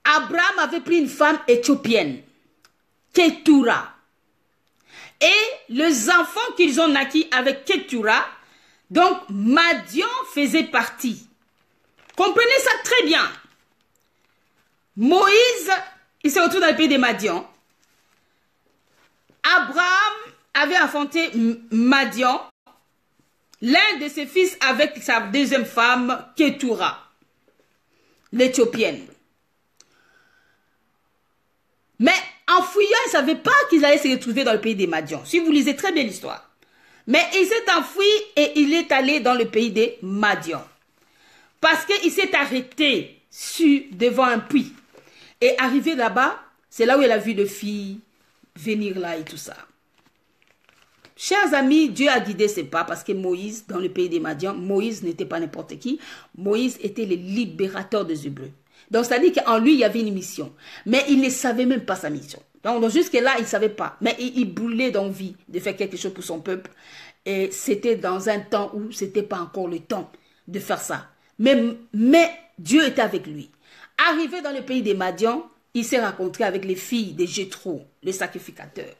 Abraham avait pris une femme éthiopienne, Ketura. Et les enfants qu'ils ont naquis avec Ketura, donc Madian faisait partie. Comprenez ça très bien. Moïse, il se retrouve dans le pays des Madians. Abraham avait enfanté Madian, l'un de ses fils avec sa deuxième femme, Ketura, l'Éthiopienne. Mais en fuyant, il ne savait pas qu'ils allaient se retrouver dans le pays des Madians. Si vous lisez très bien l'histoire. Mais il s'est enfui et il est allé dans le pays des Madians. Parce qu'il s'est arrêté devant un puits. Et arrivé là-bas, c'est là où il a vu les filles venir là et tout ça. Chers amis, Dieu a guidé ses pas parce que Moïse, dans le pays des Madians, Moïse n'était pas n'importe qui. Moïse était le libérateur des Hébreux. Donc, c'est-à-dire qu'en lui, il y avait une mission. Mais il ne savait même pas sa mission. Donc jusque-là, il ne savait pas. Mais il brûlait d'envie de faire quelque chose pour son peuple. Et c'était dans un temps où ce n'était pas encore le temps de faire ça. Mais Dieu était avec lui. Arrivé dans le pays des Madians, il s'est rencontré avec les filles de Jéthro, le sacrificateur.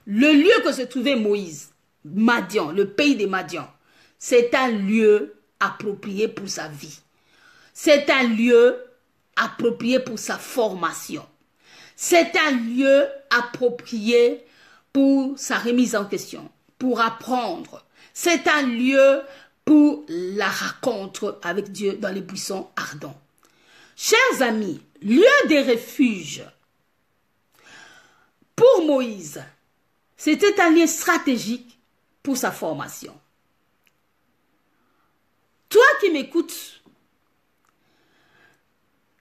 Le lieu que se trouvait Moïse, Madian, le pays des Madians, c'est un lieu approprié pour sa vie. C'est un lieu approprié pour sa formation. C'est un lieu approprié pour sa remise en question, pour apprendre. C'est un lieu pour la rencontre avec Dieu dans les buissons ardents. Chers amis, lieu de refuge pour Moïse, c'était un lieu stratégique pour sa formation. Toi qui m'écoutes,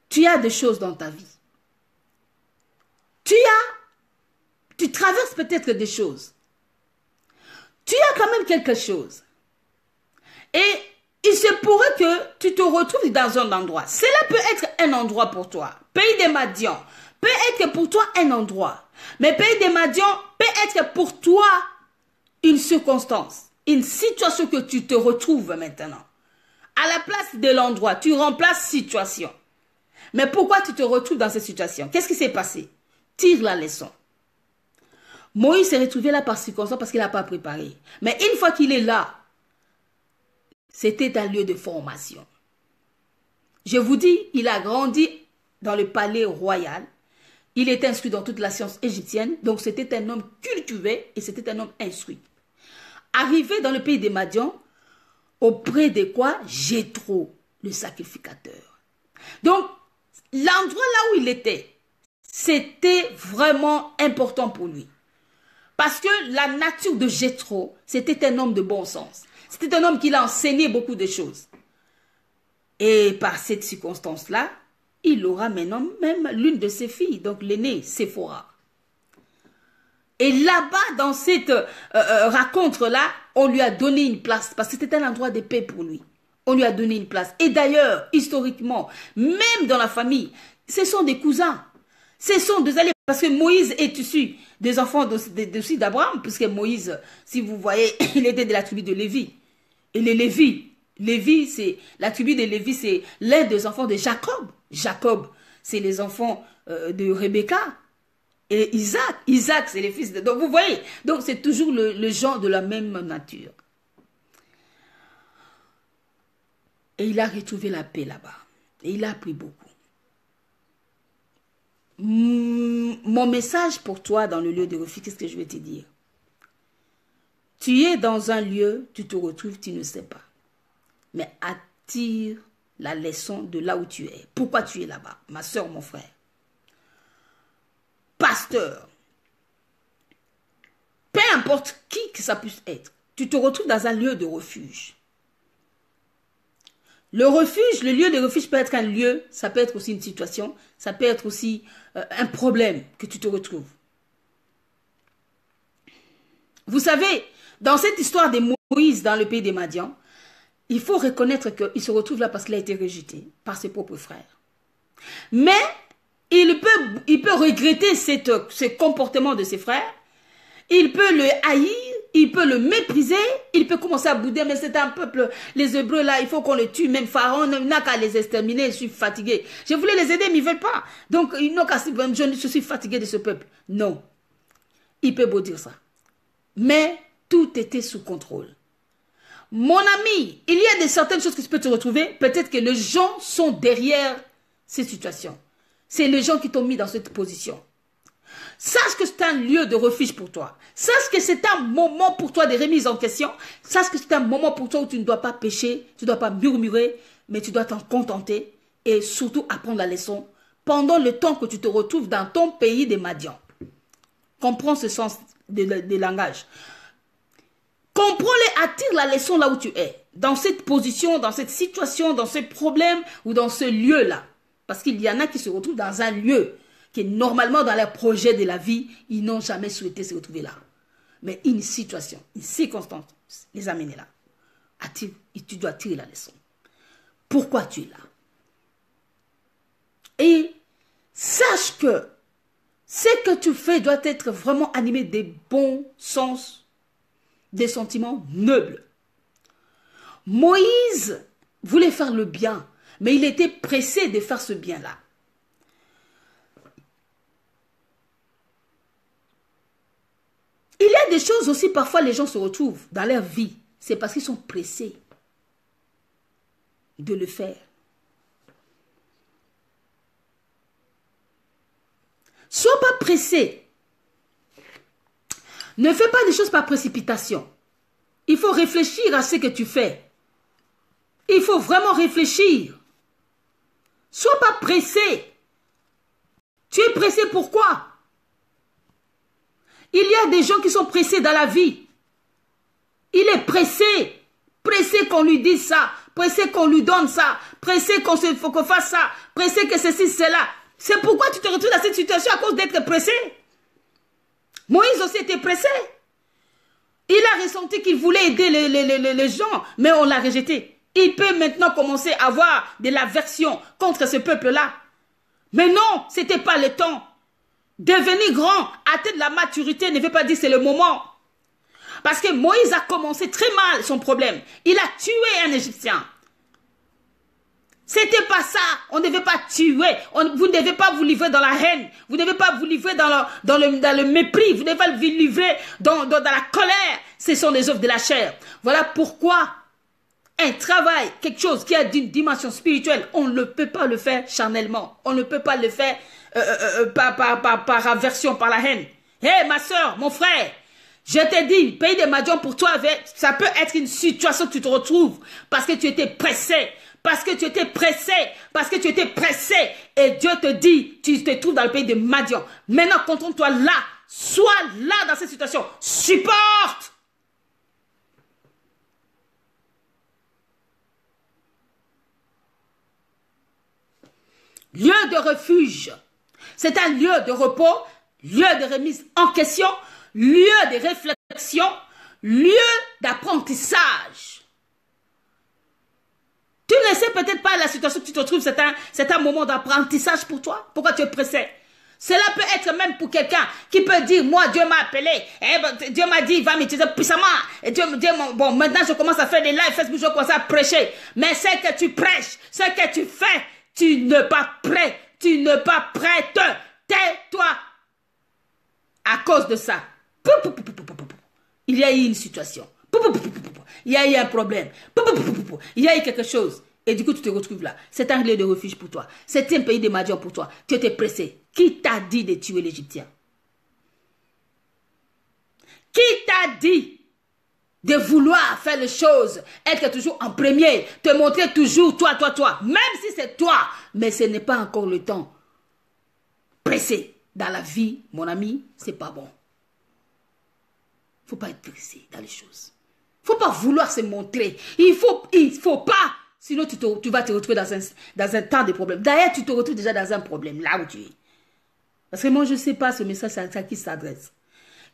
tu as des choses dans ta vie. Tu traverses peut-être des choses. Tu as quand même quelque chose. Et il se pourrait que tu te retrouves dans un endroit. Cela peut être un endroit pour toi. Pays des Madians peut être pour toi un endroit. Mais pays des Madians peut être pour toi une circonstance, une situation que tu te retrouves maintenant. À la place de l'endroit, tu remplaces situation. Mais pourquoi tu te retrouves dans cette situation? Qu'est-ce qui s'est passé? Tire la leçon. Moïse s'est retrouvé là par circonstance parce qu'il n'a pas préparé. Mais une fois qu'il est là, c'était un lieu de formation. Je vous dis, il a grandi dans le palais royal. Il est instruit dans toute la science égyptienne. Donc c'était un homme cultivé et c'était un homme instruit. Arrivé dans le pays des Madians, auprès de quoi? Jéthro, le sacrificateur. Donc, l'endroit là où il était, c'était vraiment important pour lui. Parce que la nature de Jéthro, c'était un homme de bon sens. C'était un homme qui l'a enseigné beaucoup de choses. Et par cette circonstance-là, il aura maintenant même l'une de ses filles, donc l'aînée, Séphora. Et là-bas, dans cette rencontre-là, on lui a donné une place, parce que c'était un endroit de paix pour lui. On lui a donné une place. Et d'ailleurs, historiquement, même dans la famille, ce sont des cousins. Ce sont des alliés. Parce que Moïse est issu des enfants aussi d'Abraham, puisque Moïse, si vous voyez, il était de la tribu de Lévi. Et les Lévi, c'est la tribu de Lévi, c'est l'un des enfants de Jacob. Jacob, c'est les enfants de Rebecca. Et Isaac, c'est les fils de... Donc vous voyez, donc c'est toujours le genre de la même nature. Et il a retrouvé la paix là-bas. Et il a appris beaucoup. Mon message pour toi dans le lieu de refuge, qu'est-ce que je vais te dire? Tu es dans un lieu, tu te retrouves, tu ne sais pas. Mais attire la leçon de là où tu es. Pourquoi tu es là-bas, ma soeur, mon frère? Pasteur, peu importe qui que ça puisse être, tu te retrouves dans un lieu de refuge. Le refuge, le lieu de refuge peut être un lieu, ça peut être aussi une situation, ça peut être aussi un problème que tu te retrouves. Vous savez, dans cette histoire de Moïse dans le pays des Madians, il faut reconnaître qu'il se retrouve là parce qu'il a été rejeté par ses propres frères. Mais il peut regretter ce comportement de ses frères, il peut le haïr, il peut le mépriser, il peut commencer à bouder, mais c'est un peuple, les Hébreux là, il faut qu'on les tue, même Pharaon n'a qu'à les exterminer, je suis fatigué. Je voulais les aider, mais ils ne veulent pas. Donc, ils n'ont qu'à je suis fatigué de ce peuple. Non, il peut beau dire ça. Mais tout était sous contrôle. Mon ami, il y a certaines choses que tu peux te retrouver, peut-être que les gens sont derrière ces situations. C'est les gens qui t'ont mis dans cette position. Sache que c'est un lieu de refuge pour toi. Sache que c'est un moment pour toi de remise en question. Sache que c'est un moment pour toi où tu ne dois pas pécher, tu ne dois pas murmurer, mais tu dois t'en contenter et surtout apprendre la leçon pendant le temps que tu te retrouves dans ton pays des Madians. Comprends ce sens de langage. Comprends-les, attire la leçon là où tu es. Dans cette position, dans cette situation, dans ce problème ou dans ce lieu-là. Parce qu'il y en a qui se retrouvent dans un lieu qui normalement dans leur projet de la vie, ils n'ont jamais souhaité se retrouver là. Mais une situation, une circonstance les amène là. Et tu dois tirer la leçon. Pourquoi tu es là? Et sache que ce que tu fais doit être vraiment animé des bons sens, des sentiments nobles. Moïse voulait faire le bien, mais il était pressé de faire ce bien-là. Il y a des choses aussi, parfois les gens se retrouvent dans leur vie. C'est parce qu'ils sont pressés de le faire. Sois pas pressé. Ne fais pas des choses par précipitation. Il faut réfléchir à ce que tu fais. Il faut vraiment réfléchir. Sois pas pressé. Tu es pressé pourquoi? Il y a des gens qui sont pressés dans la vie. Il est pressé. Pressé qu'on lui dise ça. Pressé qu'on lui donne ça. Pressé qu'on fasse ça. Pressé que ceci, cela. C'est pourquoi tu te retrouves dans cette situation à cause d'être pressé. Moïse aussi était pressé. Il a ressenti qu'il voulait aider les gens, mais on l'a rejeté. Il peut maintenant commencer à avoir de l'aversion contre ce peuple-là. Mais non, ce n'était pas le temps. Devenir grand, atteindre la maturité ne veut pas dire que c'est le moment. Parce que Moïse a commencé très mal son problème. Il a tué un Égyptien. C'était pas ça. On ne devait pas tuer. Vous ne devez pas vous livrer dans la haine. Vous ne devez pas vous livrer dans le mépris. Vous ne devez pas vous livrer dans la colère. Ce sont les œuvres de la chair. Voilà pourquoi un travail, quelque chose qui a d'une dimension spirituelle, on ne peut pas le faire charnellement. On ne peut pas le faire par aversion, par la haine. Hé, ma soeur, mon frère, je te dis, pays des Madians pour toi, ça peut être une situation que tu te retrouves parce que tu étais pressé. Parce que tu étais pressé, parce que tu étais pressé. Et Dieu te dit, tu te trouves dans le pays de Madian. Maintenant, contente-toi là. Sois là dans cette situation. Supporte. Lieu de refuge. C'est un lieu de repos, lieu de remise en question, lieu de réflexion, lieu d'apprentissage. Tu ne sais peut-être pas la situation que tu te trouves, c'est un moment d'apprentissage pour toi. Pourquoi tu es pressé? Cela peut être même pour quelqu'un qui peut dire, moi, Dieu m'a appelé, Dieu m'a dit, il va m'utiliser puissamment. Et Dieu bon, maintenant je commence à faire des lives Facebook, je commence à prêcher. Mais ce que tu prêches, ce que tu fais, tu n'es pas prêt, tu n'es pas prête. Tais-toi. À cause de ça, il y a eu une situation. Il y a eu un problème. Il y a eu quelque chose. Et du coup, tu te retrouves là. C'est un lieu de refuge pour toi. C'est un pays de Madian pour toi. Tu étais pressé. Qui t'a dit de tuer l'Égyptien? Qui t'a dit de vouloir faire les choses, être toujours en premier, te montrer toujours toi, même si c'est toi, mais ce n'est pas encore le temps. Pressé dans la vie, mon ami, c'est pas bon. Faut pas être pressé dans les choses. Faut pas vouloir se montrer. Il faut pas. Sinon, tu vas te retrouver dans un temps de problème. D'ailleurs, tu te retrouves déjà dans un problème, là où tu es. Parce que moi, je ne sais pas ce message à qui s'adresse.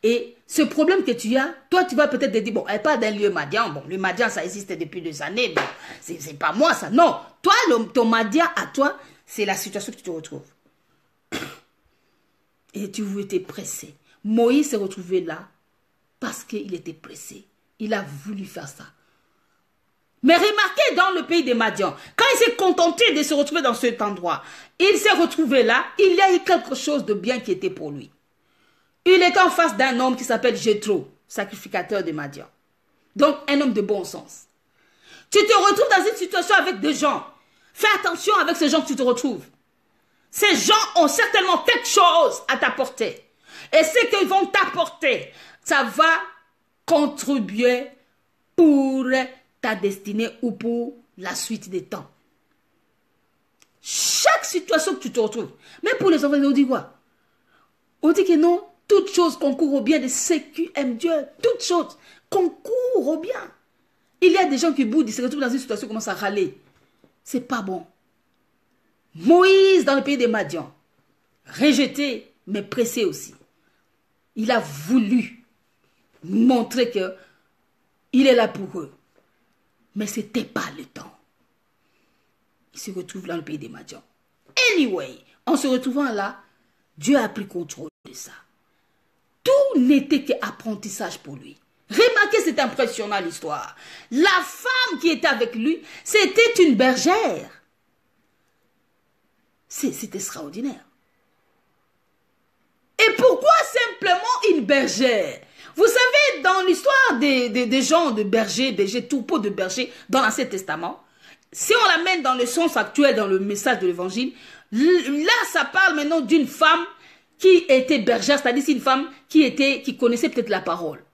Et ce problème que tu as, toi, tu vas peut-être te dire, bon, elle parle d'un lieu Madian. Bon, le Madian, ça existe depuis des années. Bon, c'est pas moi, ça. Non. Toi, ton Madian à toi, c'est la situation que tu te retrouves. Et tu étais pressé. Moïse s'est retrouvé là parce qu'il était pressé. Il a voulu faire ça. Mais remarquez dans le pays des Madians, quand il s'est contenté de se retrouver dans cet endroit, il s'est retrouvé là, il y a eu quelque chose de bien qui était pour lui. Il était en face d'un homme qui s'appelle Jéthro, sacrificateur des Madians. Donc un homme de bon sens. Tu te retrouves dans une situation avec des gens. Fais attention avec ces gens que tu te retrouves. Ces gens ont certainement quelque chose à t'apporter. Et ce qu'ils vont t'apporter, ça va contribuer pour ta destinée ou pour la suite des temps. Chaque situation que tu te retrouves, même pour les enfants, on dit quoi? On dit que non, toute chose concourt au bien de ceux qui aiment Dieu. Toute chose concourt au bien. Il y a des gens qui boudent, ils se retrouvent dans une situation, commencent à râler. C'est pas bon. Moïse, dans le pays des Madians, rejeté, mais pressé aussi. Il a voulu montrer que il est là pour eux. Mais ce n'était pas le temps. Il se retrouve dans le pays des Madians. Anyway, en se retrouvant là, Dieu a pris contrôle de ça. Tout n'était qu'apprentissage pour lui. Remarquez, c'est impressionnant l'histoire. La femme qui était avec lui, c'était une bergère. C'est extraordinaire. Et pourquoi simplement une bergère? Vous savez, dans l'histoire des gens de bergers, des troupeaux de bergers dans l'Ancien Testament, si on l'amène dans le sens actuel, dans le message de l'Évangile, là, ça parle maintenant d'une femme qui était bergère, c'est-à-dire c'est une femme qui connaissait peut-être la parole.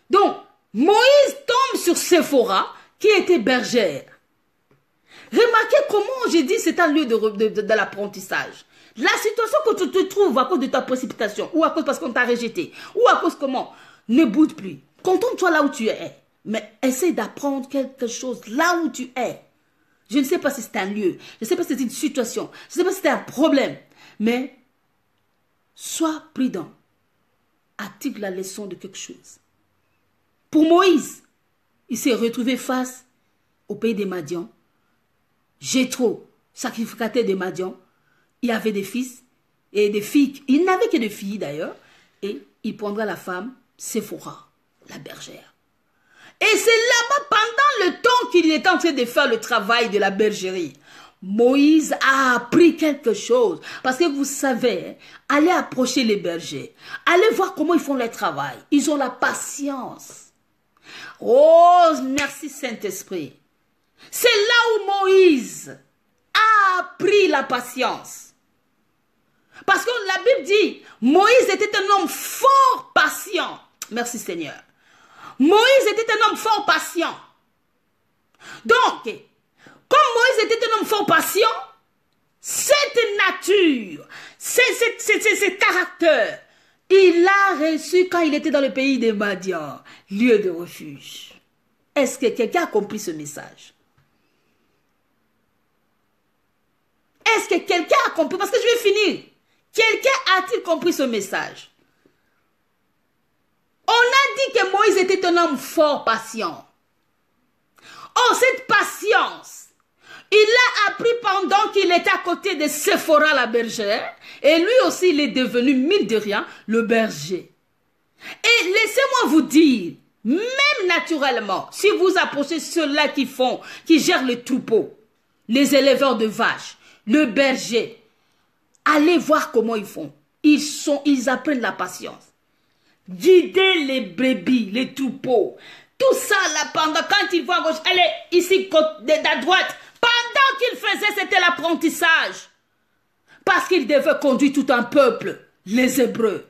Donc, Moïse tombe sur Séphora, qui était bergère. Remarquez comment j'ai dit c'est un lieu de l'apprentissage. La situation que tu te trouves à cause de ta précipitation, ou à cause parce qu'on t'a rejeté, ou à cause comment, ne boude plus. Contente-toi là où tu es, mais essaie d'apprendre quelque chose là où tu es. Je ne sais pas si c'est un lieu, je ne sais pas si c'est une situation, je ne sais pas si c'est un problème, mais sois prudent. Attire la leçon de quelque chose. Pour Moïse, il s'est retrouvé face au pays des Madians. Jéthro, sacrificateur des Madians, il avait des fils et des filles. Il n'avait que des filles d'ailleurs. Et il prendra la femme Séphora, la bergère. Et c'est là-bas, pendant le temps qu'il était en train de faire le travail de la bergerie, Moïse a appris quelque chose. Parce que vous savez, allez approcher les bergers. Allez voir comment ils font leur travail. Ils ont la patience. Oh, merci Saint-Esprit. C'est là où Moïse a appris la patience. Parce que la Bible dit, Moïse était un homme fort patient. Merci Seigneur. Moïse était un homme fort patient. Donc, comme Moïse était un homme fort patient, cette nature, ce caractère, il l'a reçu quand il était dans le pays des Madians, lieu de refuge. Est-ce que quelqu'un a compris ce message? Est-ce que quelqu'un a compris? Parce que je vais finir. Quelqu'un a-t-il compris ce message? On a dit que Moïse était un homme fort patient. Oh, cette patience, il l'a appris pendant qu'il était à côté de Séphora la bergère. Et lui aussi, il est devenu, mine de rien, le berger. Et laissez-moi vous dire, même naturellement, si vous approchez ceux-là qui gèrent les troupeaux, les éleveurs de vaches, le berger, allez voir comment ils font. Ils apprennent la patience. Guider les brebis, les troupeaux, tout ça là, quand ils vont à gauche, allez, ici, à droite, pendant qu'ils faisaient, c'était l'apprentissage. Parce qu'ils devaient conduire tout un peuple, les Hébreux.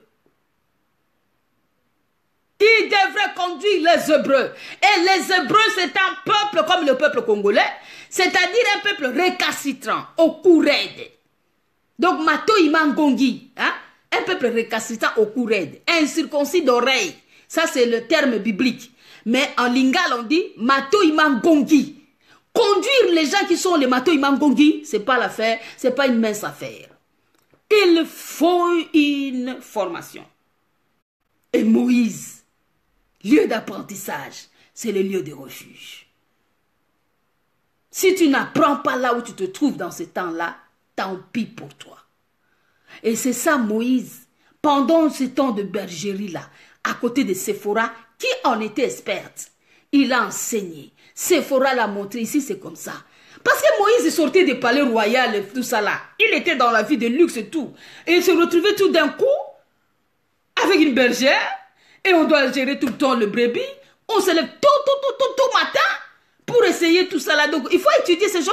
Ils devraient conduire les Hébreux. Et les Hébreux, c'est un peuple comme le peuple congolais, c'est-à-dire un peuple récalcitrant, au cou raide. Donc, Mato Imangongi, hein? Un peuple récalcitrant au cou raide, incirconcis d'oreilles. Ça, c'est le terme biblique. Mais en lingala, on dit Mato Imangongi. Conduire les gens qui sont les Mato Imangongi, c'est pas l'affaire, c'est pas une mince affaire. Il faut une formation. Et Moïse, lieu d'apprentissage, c'est le lieu de refuge. Si tu n'apprends pas là où tu te trouves dans ce temps-là, tant pis pour toi. Et c'est ça Moïse, pendant ce temps de bergerie-là, à côté de Séphora, qui en était experte, il a enseigné. Séphora l'a montré, ici c'est comme ça. Parce que Moïse est sorti du palais royal et tout ça là. Il était dans la vie de luxe et tout. Et il se retrouvait tout d'un coup avec une bergère. Et on doit gérer tout le temps le brebis. On se lève tout matin pour essayer tout ça là. Donc il faut étudier ces gens.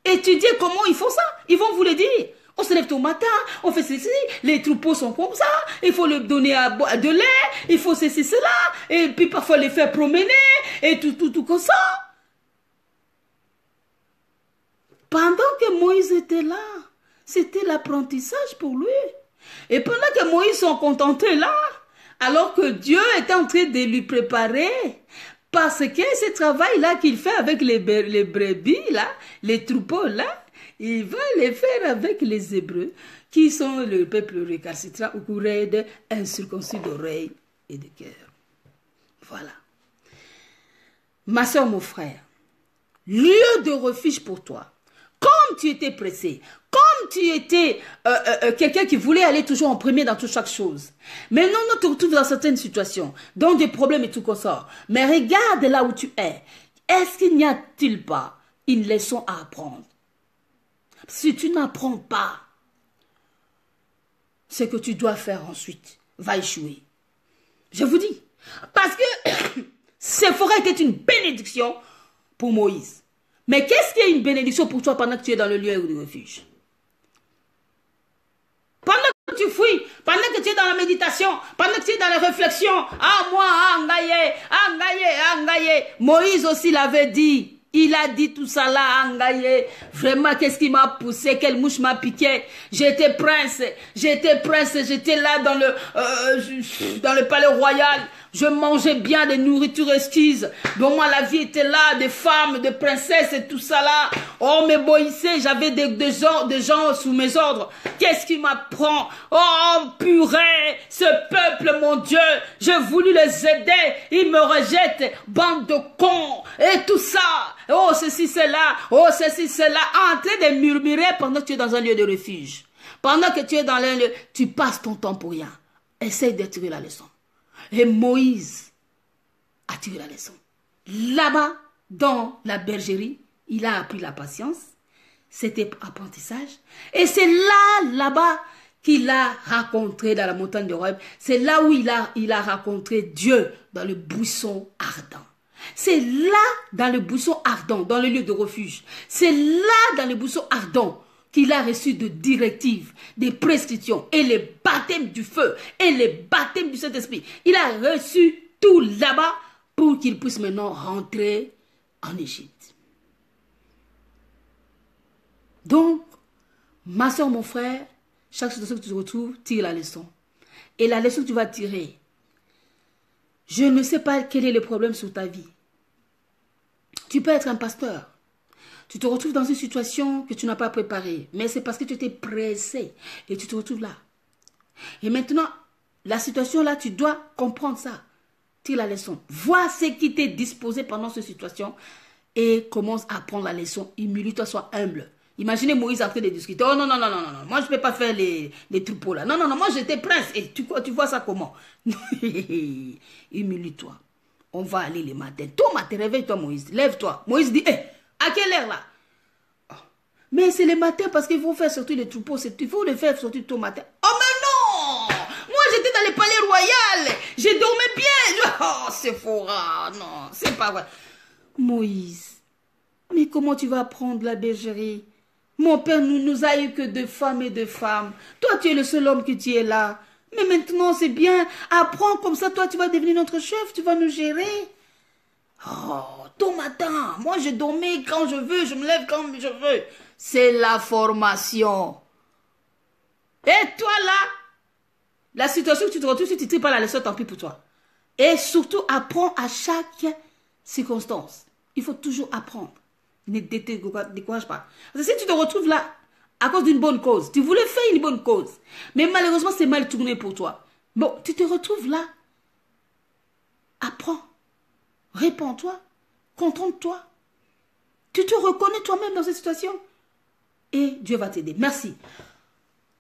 Étudier comment ils font ça. Ils vont vous le dire. On se lève tout matin, on fait ceci, les troupeaux sont comme ça, il faut leur donner de lait, il faut ceci, cela, et puis parfois les faire promener, et tout comme ça. Pendant que Moïse était là, c'était l'apprentissage pour lui. Et pendant que Moïse s'en contentait là, alors que Dieu était en train de lui préparer, parce que ce travail-là qu'il fait avec les brebis, là, les troupeaux là, il va les faire avec les Hébreux, qui sont le peuple récalcitrant, au cou raide, incirconcis d'oreilles et de cœur. Voilà. Ma soeur, mon frère, lieu de refuge pour toi. Comme tu étais pressé, comme tu étais quelqu'un qui voulait aller toujours en premier dans toute chaque chose. Maintenant, on te retrouve dans certaines situations, dans des problèmes et tout comme ça. Mais regarde là où tu es. Est-ce qu'il n'y a-t-il pas une leçon à apprendre? Si tu n'apprends pas ce que tu dois faire ensuite, va échouer. Je vous dis. Parce que Séphora était une bénédiction pour Moïse. Mais qu'est-ce qui est une bénédiction pour toi pendant que tu es dans le lieu de refuge? Pendant que tu fouilles, pendant que tu es dans la méditation, pendant que tu es dans la réflexion, ah moi, angaye. Moïse aussi l'avait dit. Il a dit tout ça là, Angaye. Vraiment, qu'est-ce qui m'a poussé? Quelle mouche m'a piqué? J'étais prince, j'étais là dans le palais royal. Je mangeais bien des nourritures exquises. Donc moi, la vie était là, des femmes, des princesses et tout ça là. Oh, mais boïssé, j'avais des gens sous mes ordres. Qu'est-ce qui m'apprend? Oh, purée, ce peuple, mon Dieu, j'ai voulu les aider. Ils me rejettent, bande de cons, et tout ça. Oh, ceci, c'est là. Oh, ceci, c'est là. En train de murmurer pendant que tu es dans un lieu de refuge. Pendant que tu es dans un lieu, tu passes ton temps pour rien. Essaye de tirer la leçon. Et Moïse a tiré la leçon. Là-bas, dans la bergerie, il a appris la patience. C'était apprentissage. Et c'est là-bas, qu'il a rencontré dans la montagne de Horeb. C'est là où il a rencontré Dieu, dans le buisson ardent. C'est là, dans le buisson ardent, dans le lieu de refuge. C'est là, dans le buisson ardent, qu'il a reçu de directives, des prescriptions, et les baptêmes du feu, et les baptêmes du Saint-Esprit. Il a reçu tout là-bas pour qu'il puisse maintenant rentrer en Égypte. Donc, ma soeur, mon frère, chaque situation que tu te retrouves, tire la leçon. Et la leçon que tu vas tirer, je ne sais pas quel est le problème sur ta vie. Tu peux être un pasteur. Tu te retrouves dans une situation que tu n'as pas préparée. Mais c'est parce que tu étais pressé. Et tu te retrouves là. Et maintenant, la situation là, tu dois comprendre ça. Tire la leçon. Vois ce qui t'est disposé pendant cette situation. et commence à prendre la leçon. Humilie-toi, sois humble. Imaginez Moïse en train de discuter. Oh non, non, non, non, non, non. Moi, je ne peux pas faire les troupeaux là. Non, non, non, moi, j'étais prince. Et tu vois ça comment? Humilie-toi. On va aller le matin. Tôt matin, réveille-toi, Moïse. Lève-toi. Moïse dit, hey, à quelle heure là? Oh. Mais c'est le matin parce qu'il faut faire sortir les troupeaux. Il faut le faire sortir tôt matin. Oh, mais non! Moi, j'étais dans le palais royal. J'ai dormi bien. Oh, c'est faux. Non, c'est pas vrai. Moïse, mais comment tu vas prendre la bergerie? Mon père nous a eu que de femmes et de femmes. Toi, tu es le seul homme qui est là. Mais maintenant, c'est bien. Apprends comme ça, toi, tu vas devenir notre chef. Tu vas nous gérer. Oh, tôt matin. Moi, je dormais quand je veux. Je me lève quand je veux. C'est la formation. Et toi, là, la situation que tu te retrouves, si tu ne tires pas la leçon, tant pis pour toi. Et surtout, apprends à chaque circonstance. Il faut toujours apprendre. Ne décourage pas. Parce que si tu te retrouves là, à cause d'une bonne cause, tu voulais faire une bonne cause, mais malheureusement, c'est mal tourné pour toi. Bon, tu te retrouves là. Apprends. Réponds-toi. Contente-toi. Tu te reconnais toi-même dans cette situation. Et Dieu va t'aider. Merci.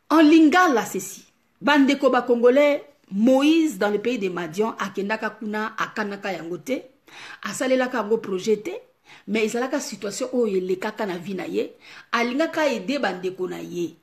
En lingala, ceci. Bande koba congolais, Moïse, dans le pays de Madian, à Kendaka Kuna, à Kanaka Yangote, à Salelaka Yango projeté, mais il y a une situation où il est kaka na vie na ye, alingaka aider bandeko na ye.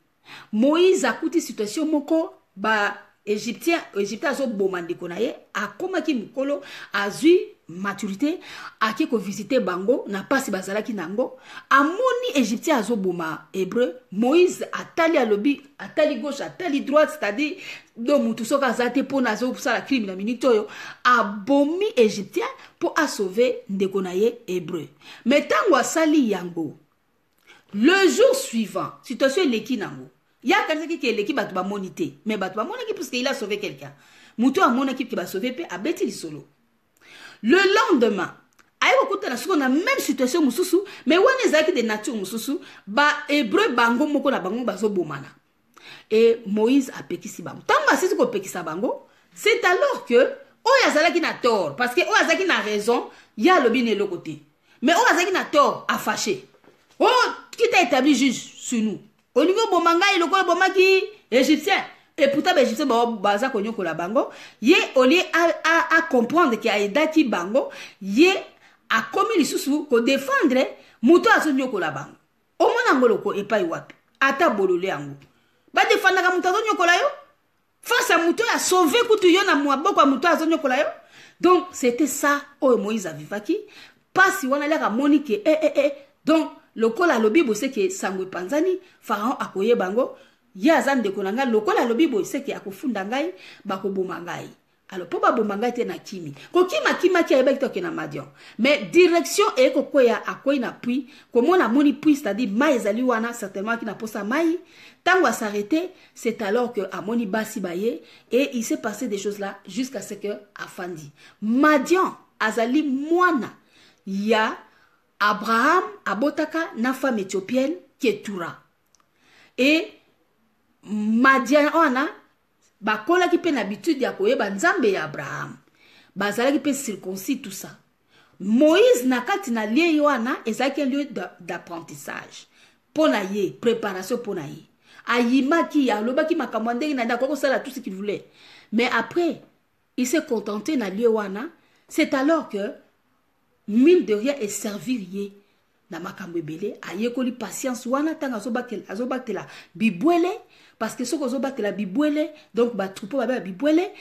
Moïse a coûté situation moko ba Égyptien azo bomandeko na ye, a komaki mukolo azui maturité, a ki ko visiter bango na pasi bazalaki nango, a moni Égyptien azo boma hébreu, Moïse atali à lobby, atali gauche, atali droite, c'est-à-dire do mutu soka zate po na zo la crime na minute yo, a bomi Égyptien pour a sauver ndeko na ye hébreu. Mais tango asali yango, le jour suivant, situation leki nango. Il y a quelqu'un qui est l'équipe à toi moniter, mais à toi moniter parce qu'il a sauvé quelqu'un. Moutou a mon équipe qui va sauver, puis a bêti le solo. Le lendemain, on a même situation mususu, mais on est avec des natures mususu, ba hébreu bango moko na bango bazo bomana. Et Moïse a pekisi bango. Tant que c'est ko pekisa bango, c'est alors que Oyazala qui n'a tort, parce que Oyazala qui n'a raison, il y a le bien et le côté. Mais Oyazala qui n'a tort a fâché. Oh, qui t'a établi juge sur nous? Au niveau bomanga et le col bomaki égyptien. Et pourtant, l'égyptien baza konyo kola bango. Ye au lieu à comprendre qu'il y a aidaki bango, ye a commis les sous ko défendre muto azonyo kola bango. Au moins angolo ko epa iwapi. Ata bolole ango. Ba défendre ka muto azonyo kola yo. Face à muto a sauvé kutu yo na mwaboko a muto azonyo kola yo. Donc c'était ça oh Moïse a vivaki. Pas si on allait à Monique donc lokola lobibo c'est que sangwe panzani pharaon akoye bango yazan de konanga lokola lobibo c'est que akofunda ngai bakoboma ngai alors po ba bomanga te na kimi ko kima ki ayeba kitoke na Madian mais direction e ko koya akoyi na puis comment na moni puis c'est-à-dire mai ezali wana certainement qui na posa mai tango a s'arrêter c'est alors que amoni basi baye et il s'est passé des choses là jusqu'à ce que afandi Madian azali mwana ya Abraham abotaka na femme éthiopienne Ketura. Et Madian wana bakola ki pe l'habitude ya koyeba nzambe ya Abraham. Bazala ki pe circoncis tout ça. Moïse nakati na lié wana ezaki un lieu d'apprentissage. Pona ye, préparation pona ye. Ayima ki ya loba ki makamwande na d'accord ça tout ce qu'il voulait. Mais après, il s'est contenté na lié wana, c'est alors que mine de rien et servir ye na makambo ebele ayekoli patience wana tanga azobatela bibwele parce que soko azobatela bibwele donc ba troupeau ba bibwele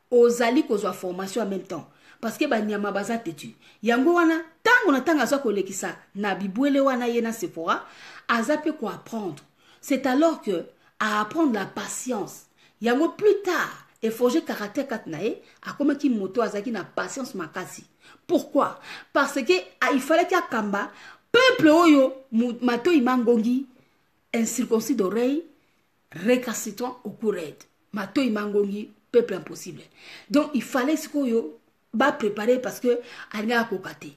ozali kozwa formation en même temps parce que ba nyama baza tetu yango wana tango na tanga azo kolekisa na bibwele wana ye na Sephora azape ko apprendre c'est alors que à apprendre la patience yango plus tard et forger caractère katnae akomaki moto azaki na patience makasi. Pourquoi? Parce que il fallait qu'il y ait Kamba, peuple oyo, mato imangongi, incirconcis d'oreille, récalcitrant au courant. Mato imangongi, peuple impossible. Donc il fallait ce qu'on va préparer parce que il y a kokate.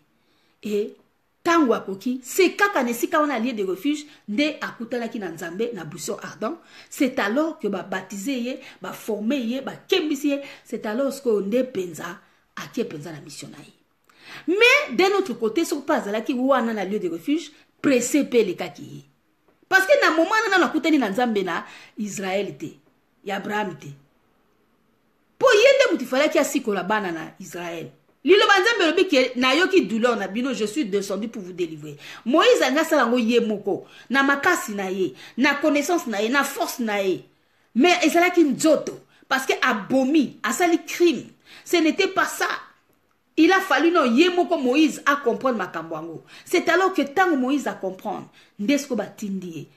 Et tango akoki, c'est kaka nesika on a lieu de refuge, de akutana ki na nzambe na buisson ardent. C'est alors que ba baptiser ye, ba former ye, ba kembisi ye, c'est alors ce qu'on ne penza, à qui penza la mission naïe. Mais d'un autre côté, ce pas là qui ou un lieu de refuge, pressé per les kaki. Parce que dans le moment où on a écouté dans Nzambe na Israël té, y Abraham té. Pour yende mutifala qui a si kolabana na Israël. Lilo banzambe lobi ke na yo ki douleur na bino, je suis descendu pour vous délivrer. Moïse anga salango ye moko, na makasi na ye, na connaissance na ye, na force na ye. Mais ezala ki nzoto parce que abomi, asali crime. Ce n'était pas ça. Il a fallu non yemoko Moïse à comprendre makambwango. C'est alors que tant Moïse a comprendre, ndesko batindi.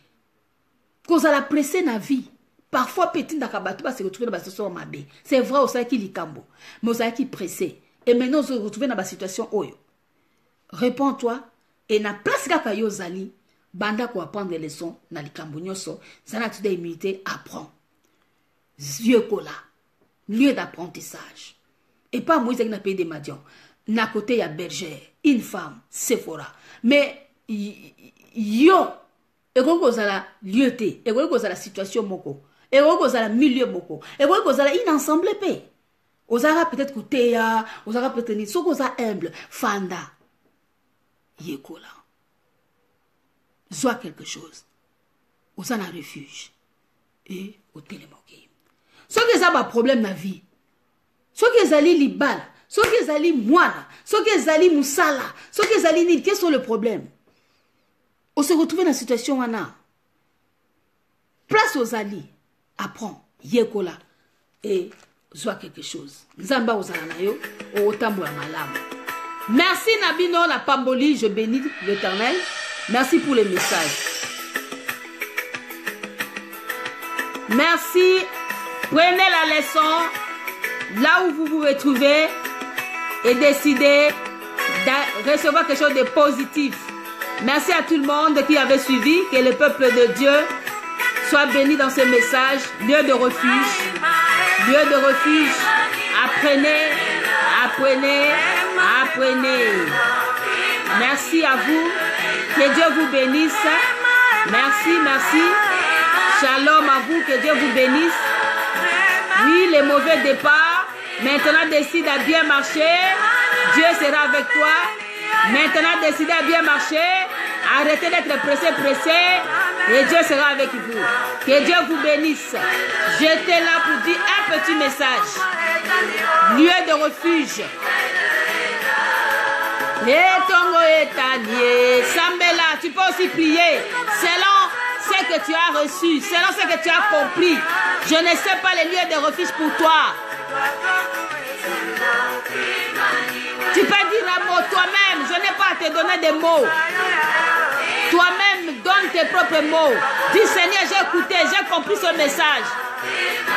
Cause à la pressé na vie. Parfois petit ndakabatu va se retrouver dans la situation mabe. C'est vrai au ça qui likambo, mais au ça qui pressé. Et maintenant on se retrouve dans la situation oyo. Réponds-toi et na place kaka yo zali banda ko apprendre les leçons na likambo nyoso, ça na tuda immunité apprend. Dieu kola. Lieu d'apprentissage. Et pas Moïse qui n'a payé des Madians. N'a côté il y a bergère, une femme, Sephora. Mais yo, et vous avez la lieu et vous avez la situation moko, et vous avez la milieu moko, et vous avez une ensemble paix. Vous avez peut-être côté vous avez peut-être ce que vous avez humble, fanda, yekola. Soit quelque chose. Vous avez un refuge et au télémoqué. Ce que vous avez un problème dans la vie. Ce que zali libala, ce que zali moana, ce que zali moussala, ce que zali nid, quels sont les problèmes? On se retrouve dans la situation où place aux ali, apprends, yekola, et soit quelque chose. Nzamba aux alanayo, au tambo à malam. Merci Nabino, la pamboli, je bénis l'Éternel. Merci pour les messages. Merci, prenez la leçon. Là où vous vous retrouvez et décidez de recevoir quelque chose de positif. Merci à tout le monde qui avait suivi. Que le peuple de Dieu soit béni dans ce message. Lieu de refuge. Lieu de refuge. Apprenez, apprenez, apprenez. Merci à vous. Que Dieu vous bénisse. Merci, merci. Shalom à vous. Que Dieu vous bénisse. Oui, les mauvais départs, maintenant décide à bien marcher, Dieu sera avec toi. Maintenant décide à bien marcher, arrêtez d'être pressé, et Dieu sera avec vous. Que Dieu vous bénisse. J'étais là pour dire un petit message. Lieu de refuge. Et Tongo est allié. Sambela, tu peux aussi prier selon ce que tu as reçu, selon ce que tu as compris. Je ne sais pas les lieux de refuge pour toi. Tu peux dire un mot toi-même. Je n'ai pas à te donner des mots. Toi-même, donne tes propres mots. Dis Seigneur, j'ai écouté, j'ai compris ce message.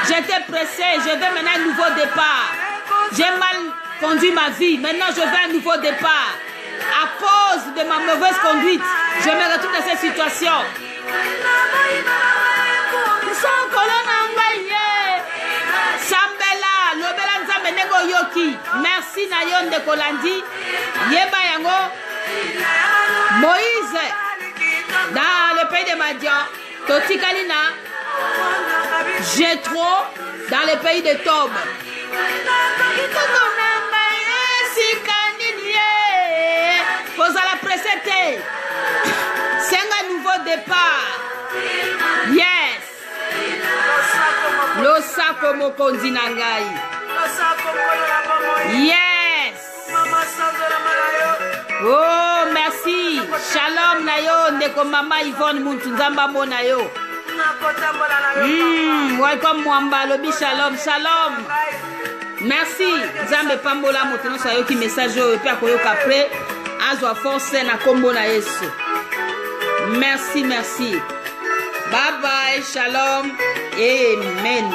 J'étais pressé, je veux maintenant un nouveau départ. J'ai mal conduit ma vie, maintenant je veux un nouveau départ. À cause de ma mauvaise conduite, je me retrouve dans cette situation. Sambela, lobela nzambe nego yoki. Merci Nayon de Kolandi. Yeba yango. Moïse, dans le pays de Madian, Totikalina, Jéthro, dans le pays de Tob. Vous allez presser. C'est un nouveau départ. Yes. Losako mokonzi nangai. Yes. Oh, merci. Shalom nayo ndeko mama Yvonne Muntunzamba monayo. Welcome Mwamba lobi shalom, shalom. Merci. Zambe pambola motono sayo ki message yo pe akoyoka après. Azwa force na kombo na Yesu. Merci, merci. Bye bye, shalom, amen.